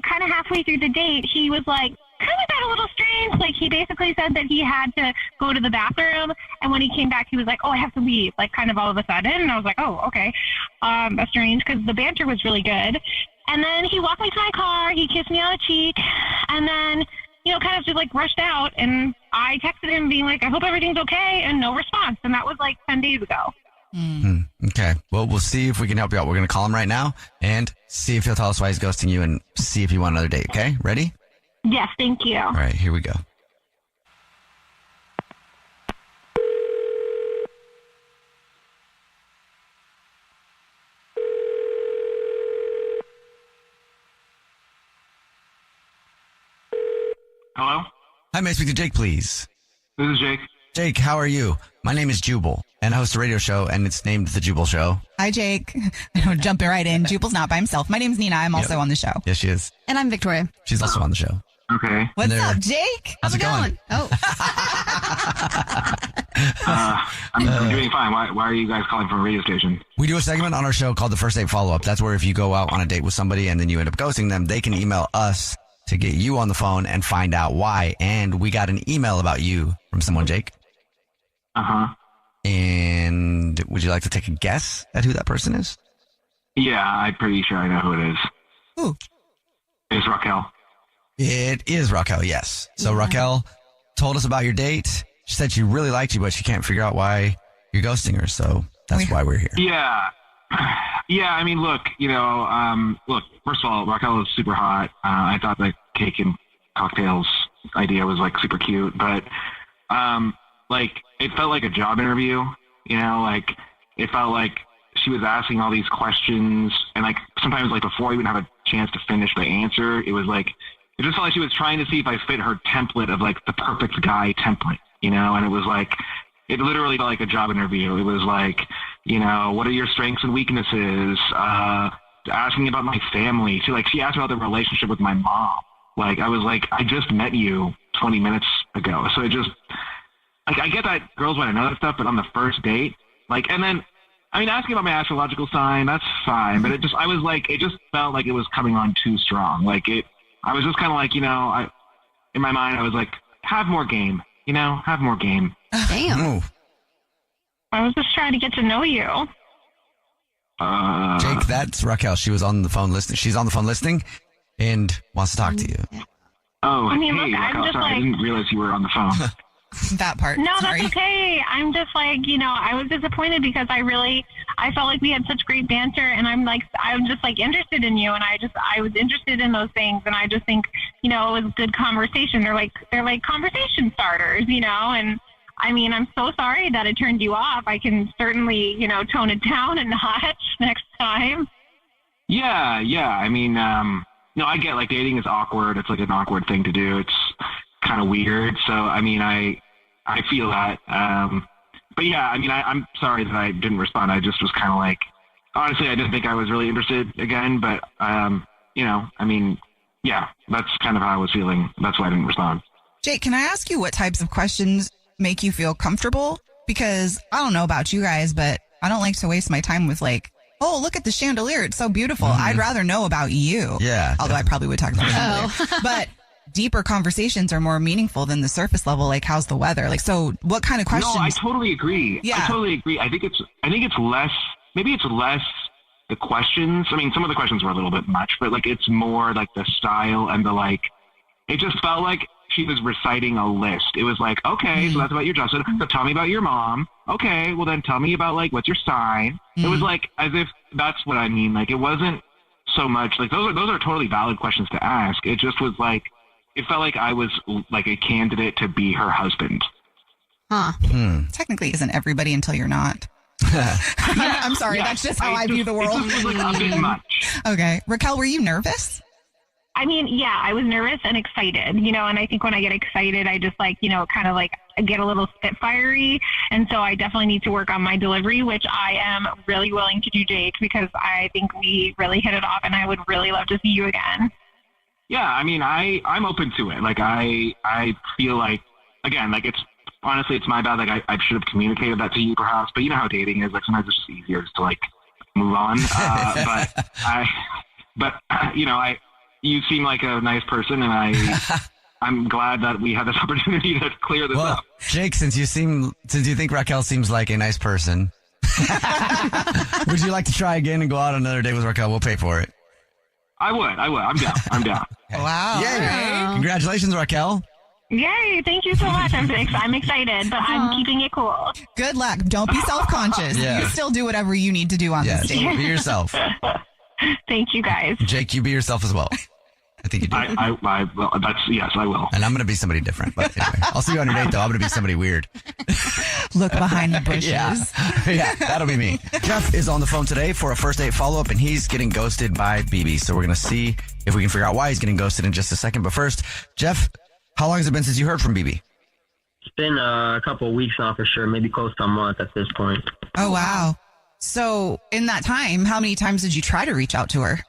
kind of halfway through the date, he was like, kind of got a little strange. Like he basically said that he had to go to the bathroom, and when he came back, he was like, "Oh, I have to leave," like kind of all of a sudden. And I was like, "Oh, okay, that's strange," because the banter was really good. And then he walked me to my car. He kissed me on the cheek, and then kind of just like rushed out. And I texted him being like, "I hope everything's okay," and no response. And that was like 10 days ago. Okay. Well, we'll see if we can help you out. We're going to call him right now and see if he'll tell us why he's ghosting you and see if you want another date. Okay. Ready? Yes, thank you. All right, here we go. Hello? Hi, may I speak to Jake, please? This is Jake. Jake, how are you? My name is Jubal, and I host a radio show, and it's named The Jubal Show. Hi, Jake. Jumping right in. Jubal's not by himself. My name's Nina. I'm also on the show. Yes, she is. And I'm Victoria. She's also on the show. Okay. What's up, Jake? How's it going? Oh. I'm doing fine. Why are you guys calling from a radio station? We do a segment on our show called the First Date Follow-Up. That's where if you go out on a date with somebody and then you end up ghosting them, they can email us to get you on the phone and find out why. And we got an email about you from someone, Jake. Uh-huh. And would you like to take a guess at who that person is? Yeah, I'm pretty sure I know who it is. Who? It's Raquel. It is Raquel, yes. So Raquel told us about your date. She said she really liked you, but she can't figure out why you're ghosting her. So that's why we're here. Yeah. Yeah, I mean, look, first of all, Raquel is super hot. I thought the cake and cocktails idea was like super cute, but it felt like a job interview, it felt like she was asking all these questions, and like sometimes like before I even have a chance to finish the answer, it just felt like she was trying to see if I fit her template of like the perfect guy template, and it was like, it literally felt like a job interview. It was like, what are your strengths and weaknesses? Asking about my family. She asked about the relationship with my mom. Like, I was like, I just met you 20 minutes ago. So it just, I get that girls want to know that stuff, but on the first date, and then, asking about my astrological sign, that's fine. But it just felt like it was coming on too strong. I was just kind of like, in my mind, I was like, have more game, have more game. Damn. I was just trying to get to know you. Jake, that's Raquel. She was on the phone listening. She's on the phone listening and wants to talk to you. Oh, I mean, hey, look, I'm Raquel, just sorry, I didn't realize you were on the phone. That part. No, sorry. that's okay. I'm just like, I was disappointed because I felt like we had such great banter, and I'm just like interested in you, and I was interested in those things, and I just think, it was good conversation. They're like conversation starters, and I'm so sorry that it turned you off. I can certainly, tone it down a notch next time. Yeah. I get like dating is awkward. It's like an awkward thing to do. It's kind of weird. So, I feel that. But yeah, I'm sorry that I didn't respond. I just was kind of like, honestly, I didn't think I was really interested again, but, yeah, that's kind of how I was feeling. That's why I didn't respond. Jake, can I ask you what types of questions make you feel comfortable? Because I don't know about you guys, but I don't like to waste my time with like, oh, look at the chandelier. It's so beautiful. I'd rather know about you. Yeah. Although I probably would talk about the chandelier. But deeper conversations are more meaningful than the surface level. Like, how's the weather? Like, so what kind of questions? No, I totally agree. Yeah. I totally agree. I think it's less the questions. Some of the questions were a little bit much, but like, it's more like the style and the like, it just felt like she was reciting a list. It was like, okay, so that's about your job. So tell me about your mom. Okay, well then tell me about like, what's your sign? It was like, as if that's what I mean. Like, it wasn't so much like, those are totally valid questions to ask. It just was like, it felt like I was like a candidate to be her husband. Huh. Technically isn't everybody until you're not. I'm sorry. That's just how I view the world. It was like a bit much. Okay. Raquel, were you nervous? I mean, yeah, I was nervous and excited, and I think when I get excited, I just kind of get a little spitfirey. And so I definitely need to work on my delivery, which I am really willing to do, Jake, because I think we really hit it off and I would really love to see you again. Yeah, I mean, I'm open to it. Like, I feel like, again, like, it's my bad. Like, I should have communicated that to you perhaps, but you know how dating is. Like, sometimes it's just easier just to, like, move on. You seem like a nice person, and I'm glad that we had this opportunity to clear this up. Jake, since you think Raquel seems like a nice person, would you like to try again and go out on another date with Raquel? We'll pay for it. I would. I'm down. Okay. Wow. Yay. Congratulations, Raquel. Yay, thank you so much. I'm excited, but I'm keeping it cool. Good luck. Don't be self-conscious. Yeah. You still do whatever you need to do on this date. Be yourself. Thank you, guys. Jake, you be yourself as well. I think you do. Yes, I will. And I'm going to be somebody different. But anyway, I'll see you on your date, though. I'm going to be somebody weird. Look behind the bushes. Yeah, that'll be me. Jeff is on the phone today for a first date follow-up, and he's getting ghosted by BB. So we're going to see if we can figure out why he's getting ghosted in just a second. But first, Jeff, how long has it been since you heard from BB? It's been a couple of weeks now for sure, maybe close to a month at this point. Oh, wow. So in that time, how many times did you try to reach out to her?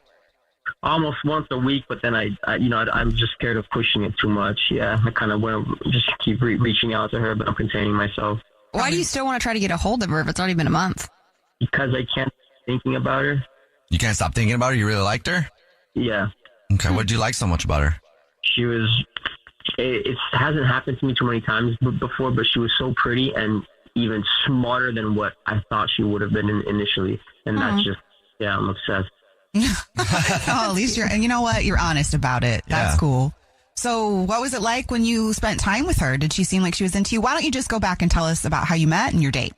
Almost once a week, but then I'm just scared of pushing it too much. Yeah, I kind of want to just keep reaching out to her, but I'm containing myself. Why do you still want to try to get a hold of her if it's already been a month? Because I can't stop thinking about her. You can't stop thinking about her? You really liked her? Yeah. Okay, what did you like so much about her? She was, it hasn't happened to me too many times before, but she was so pretty and even smarter than what I thought she would have been initially. And that's just, I'm obsessed. Oh, at least and you know what? You're honest about it. That's cool. So what was it like when you spent time with her? Did she seem like she was into you? Why don't you just go back and tell us about how you met and your date?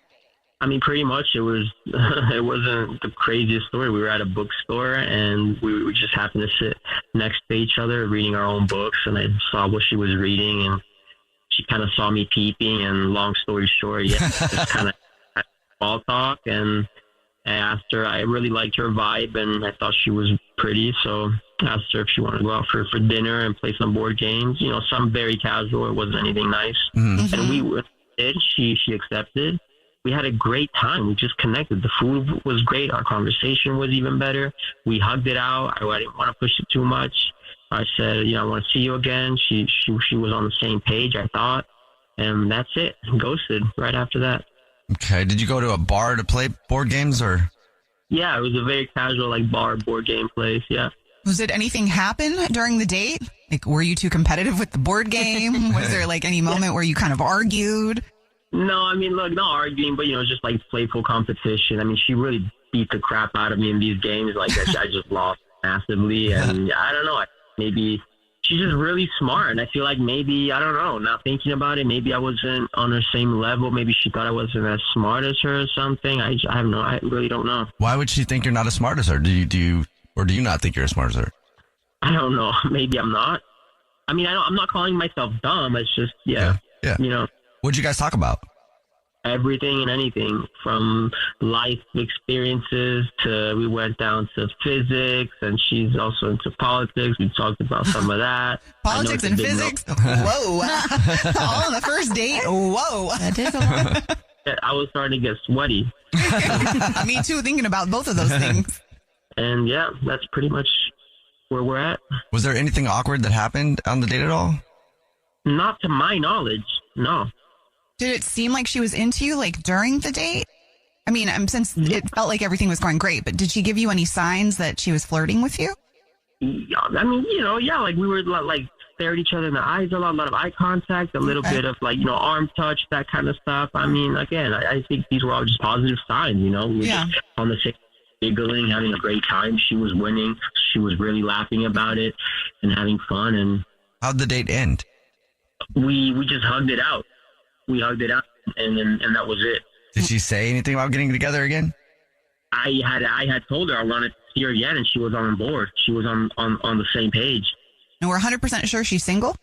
I mean, pretty much it wasn't the craziest story. We were at a bookstore and we just happened to sit next to each other reading our own books, and I saw what she was reading and she kind of saw me peeping, and long story short, just kind of small talk, and I asked her, I really liked her vibe and I thought she was pretty, so I asked her if she wanted to go out for dinner and play some board games, some very casual. It wasn't anything nice. Mm-hmm. And we did. She accepted. We had a great time. We just connected. The food was great. Our conversation was even better. We hugged it out. I didn't want to push it too much. I said, I want to see you again. She was on the same page, I thought. And that's it. Ghosted right after that. Okay. Did you go to a bar to play board games or? Yeah, it was a very casual bar board game place. Yeah. Did anything happen during the date? Like, were you too competitive with the board game? Was there any moment where you kind of argued? No, I mean, look, not arguing, but just playful competition. I mean, she really beat the crap out of me in these games. I just lost massively, and I don't know. Maybe she's just really smart, and I feel like maybe, I don't know, not thinking about it, maybe I wasn't on her same level. Maybe she thought I wasn't as smart as her or something. I really don't know. Why would she think you're not as smart as her? Do you not think you're as smart as her? I don't know. Maybe I'm not. I mean, I'm not calling myself dumb. It's just, Yeah. What'd you guys talk about? Everything and anything, from life experiences to we went down to physics, and she's also into politics. We talked about some of that. Politics and physics? Whoa. All on the first date? Whoa. That is a lot. I was starting to get sweaty. Me too, thinking about both of those things. And yeah, that's pretty much where we're at. Was there anything awkward that happened on the date at all? Not to my knowledge, no. Did it seem like she was into you, during the date? I mean, since it felt like everything was going great, but did she give you any signs that she was flirting with you? Yeah, I mean, we were stare at each other in the eyes a lot of eye contact, a little bit of arm touch, that kind of stuff. I mean, again, I think these were all just positive signs, we were just on the same, giggling, having a great time. She was winning. She was really laughing about it and having fun. And how'd the date end? We just hugged it out. We hugged it out, and that was it. Did she say anything about getting together again? I had told her I wanted to see her again, and she was on board. She was on the same page. And we're 100% sure she's single?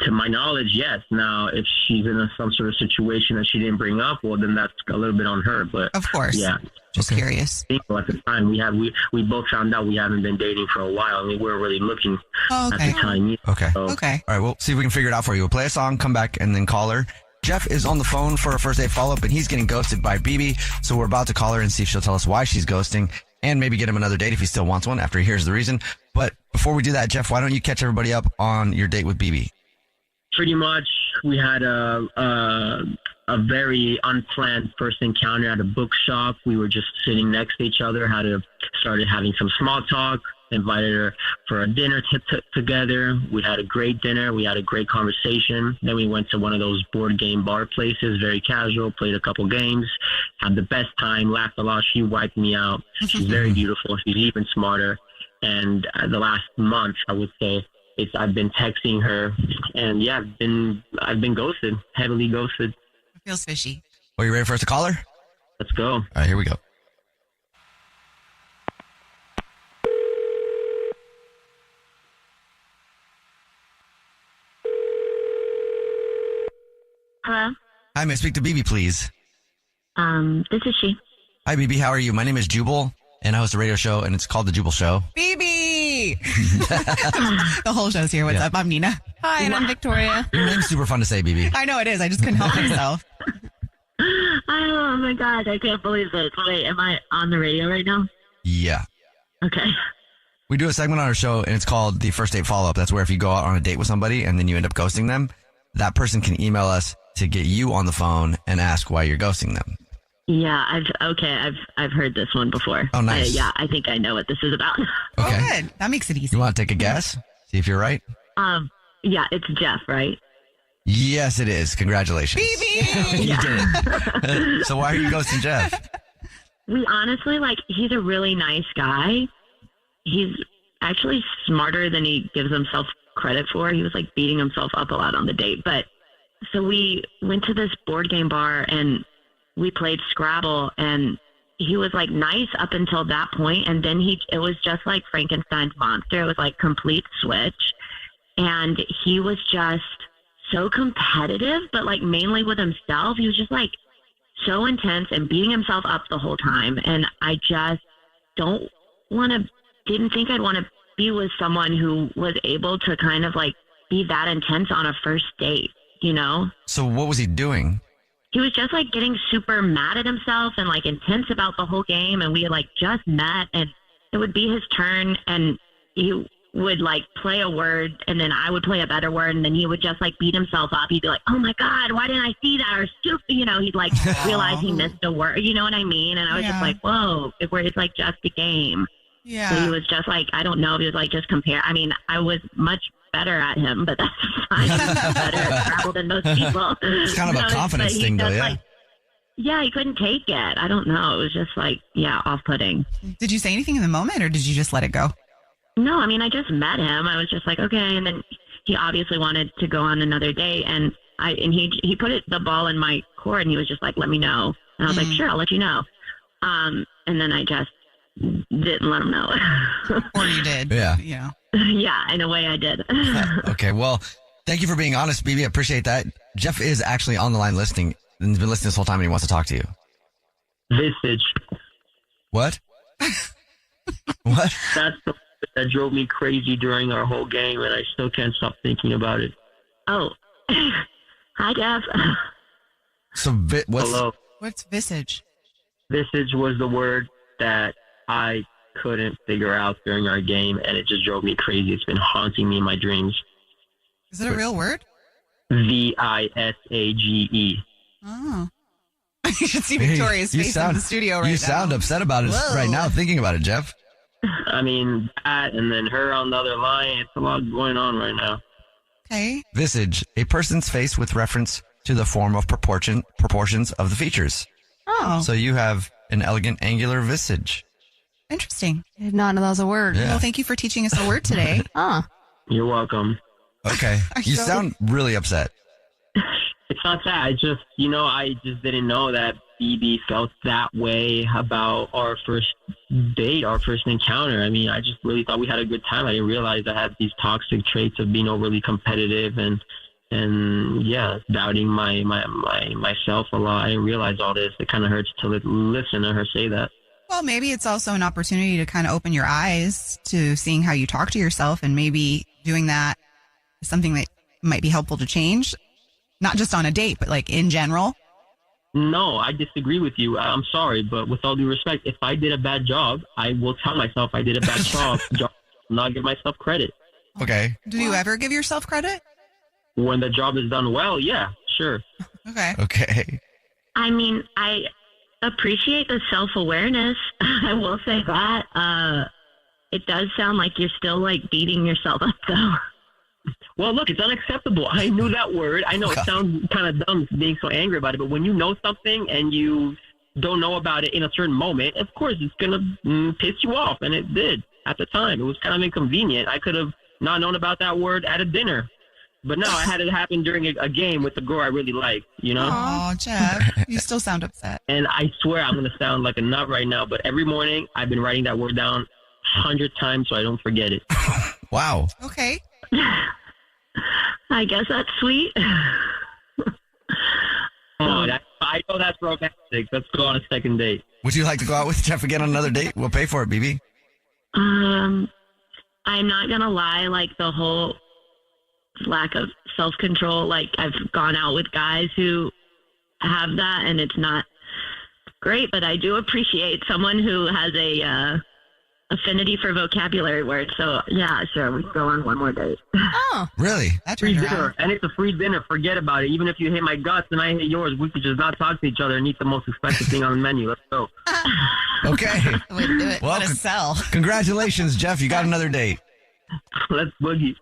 To my knowledge, yes. Now, if she's in some sort of situation that she didn't bring up, well, then that's a little bit on her. But of course, yeah. Just curious. At the time, we both found out we haven't been dating for a while. I mean, we weren't really looking at the time. Okay. Okay. All right. We'll see if we can figure it out for you. We'll play a song, come back, and then call her. Jeff is on the phone for a first date follow-up, and he's getting ghosted by BB. So we're about to call her and see if she'll tell us why she's ghosting, and maybe get him another date if he still wants one after he hears the reason. But before we do that, Jeff, why don't you catch everybody up on your date with BB? Pretty much, we had a very unplanned first encounter at a bookshop. We were just sitting next to each other, started having some small talk, invited her for a dinner together. We had a great dinner. We had a great conversation. Then we went to one of those board game bar places, very casual, played a couple games, had the best time, laughed a lot. She wiped me out. She's very beautiful. She's even smarter. And the last month, I would say, I've been texting her, and yeah, I've been ghosted, heavily ghosted. It feels fishy. Are you ready for us to call her? Let's go. All right, here we go. Hello. Hi, may I speak to BB, please? This is she. Hi, BB. How are you? My name is Jubal, and I host a radio show, and it's called The Jubal Show. BB! The whole show's here. What's up? I'm Nina. Hi, and I'm Victoria. Your name's super fun to say, BB. I know it is. I just couldn't help myself. Oh my God, I can't believe this. Wait, am I on the radio right now? Yeah. Okay. We do a segment on our show, and it's called the First Date Follow-Up. That's where if you go out on a date with somebody and then you end up ghosting them, that person can email us to get you on the phone and ask why you're ghosting them. Yeah, I've heard this one before. Oh, nice. I think I know what this is about. Okay. Oh, good. That makes it easy. You want to take a guess? See if you're right? Yeah, it's Jeff, right? Yes, it is. Congratulations. BB! You did it. So why are you ghosting Jeff? We honestly, he's a really nice guy. He's actually smarter than he gives himself credit for. He was beating himself up a lot on the date. But so we went to this board game bar and we played Scrabble, and he was nice up until that point, and then it was just like Frankenstein's monster. It was complete switch, and he was just so competitive, but mainly with himself. He was just so intense and beating himself up the whole time, and I just didn't think I'd want to be with someone who was able to kind of be that intense on a first date, you know? So what was he doing? He was just getting super mad at himself and intense about the whole game. And we had just met, and it would be his turn, and he would play a word, and then I would play a better word, and then he would just beat himself up. He'd be like, "Oh my God, why didn't I see that?" Or stupid, he'd realize he missed a word, you know what I mean? And I was just whoa, where it's just a game. Yeah. So he was just I don't know if he was just compare. I mean, I was much better at him, but that's fine. I'm better at Scrabble than most people. It's kind of a confidence thing, though, yeah? Yeah, he couldn't take it. I don't know. It was just off-putting. Did you say anything in the moment, or did you just let it go? No, I mean, I just met him. I was just okay. And then he obviously wanted to go on another date, and he put the ball in my court, and he was just let me know. And I was sure, I'll let you know. And then I just didn't let him know. Or you did. Yeah. Yeah. Yeah, in a way I did. Okay, well, thank you for being honest, BB. I appreciate that. Jeff is actually on the line listening, and he's been listening this whole time, and he wants to talk to you. Visage. What? What? That's the that drove me crazy during our whole game, and I still can't stop thinking about it. Oh. Hi, Jeff. So, Hello. What's visage? Visage was the word that I couldn't figure out during our game, and it just drove me crazy. It's been haunting me in my dreams. Is it a real word? Visage. Oh. You should see Victoria's face in the studio right now. You sound upset about it right now, thinking about it, Jeff. I mean, that and then her on the other line. It's a lot going on right now. Okay. Visage, a person's face with reference to the form of proportions of the features. Oh. So you have an elegant angular visage. Interesting. I did not know that was a word. Yeah. Well, thank you for teaching us a word today. Huh. You're welcome. Okay. You sound really upset. It's not that. I just, I just didn't know that BB felt that way about our first date, our first encounter. I mean, I just really thought we had a good time. I didn't realize I had these toxic traits of being overly competitive and doubting myself a lot. I didn't realize all this. It kind of hurts to listen to her say that. Well, maybe it's also an opportunity to kind of open your eyes to seeing how you talk to yourself, and maybe doing that is something that might be helpful to change. Not just on a date, but like in general. No, I disagree with you. I'm sorry, but with all due respect, if I did a bad job, I will tell myself I did a bad job, not give myself credit. Okay. Do you ever give yourself credit? When the job is done well, yeah, sure. Okay. Okay. I mean, I appreciate the self-awareness. I will say that. It does sound like you're still like beating yourself up though. Well, look, it's unacceptable. I knew that word. I know it sounds kind of dumb being so angry about it, but when you know something and you don't know about it in a certain moment, of course it's going to piss you off. And it did at the time. It was kind of inconvenient. I could have not known about that word at a dinner. But no, I had it happen during a game with the girl I really liked, Oh, Jeff, you still sound upset. And I swear I'm going to sound like a nut right now, but every morning I've been writing that word down 100 times so I don't forget it. Wow. Okay. I guess that's sweet. I know that's romantic. Let's go on a second date. Would you like to go out with Jeff again on another date? We'll pay for it, BB. I'm not going to lie, like the whole lack of self-control, like I've gone out with guys who have that and it's not great, but I do appreciate someone who has a affinity for vocabulary words. So yeah, sure, we can go on one more date. Oh, really? That's free dinner, and it's a free dinner. Forget about it. Even if you hate my guts and I hate yours, we could just not talk to each other and eat the most expensive thing on the menu. Let's go. Okay. Way to do it. Well, what a sell. Congratulations, Jeff. You got another date. Let's boogie.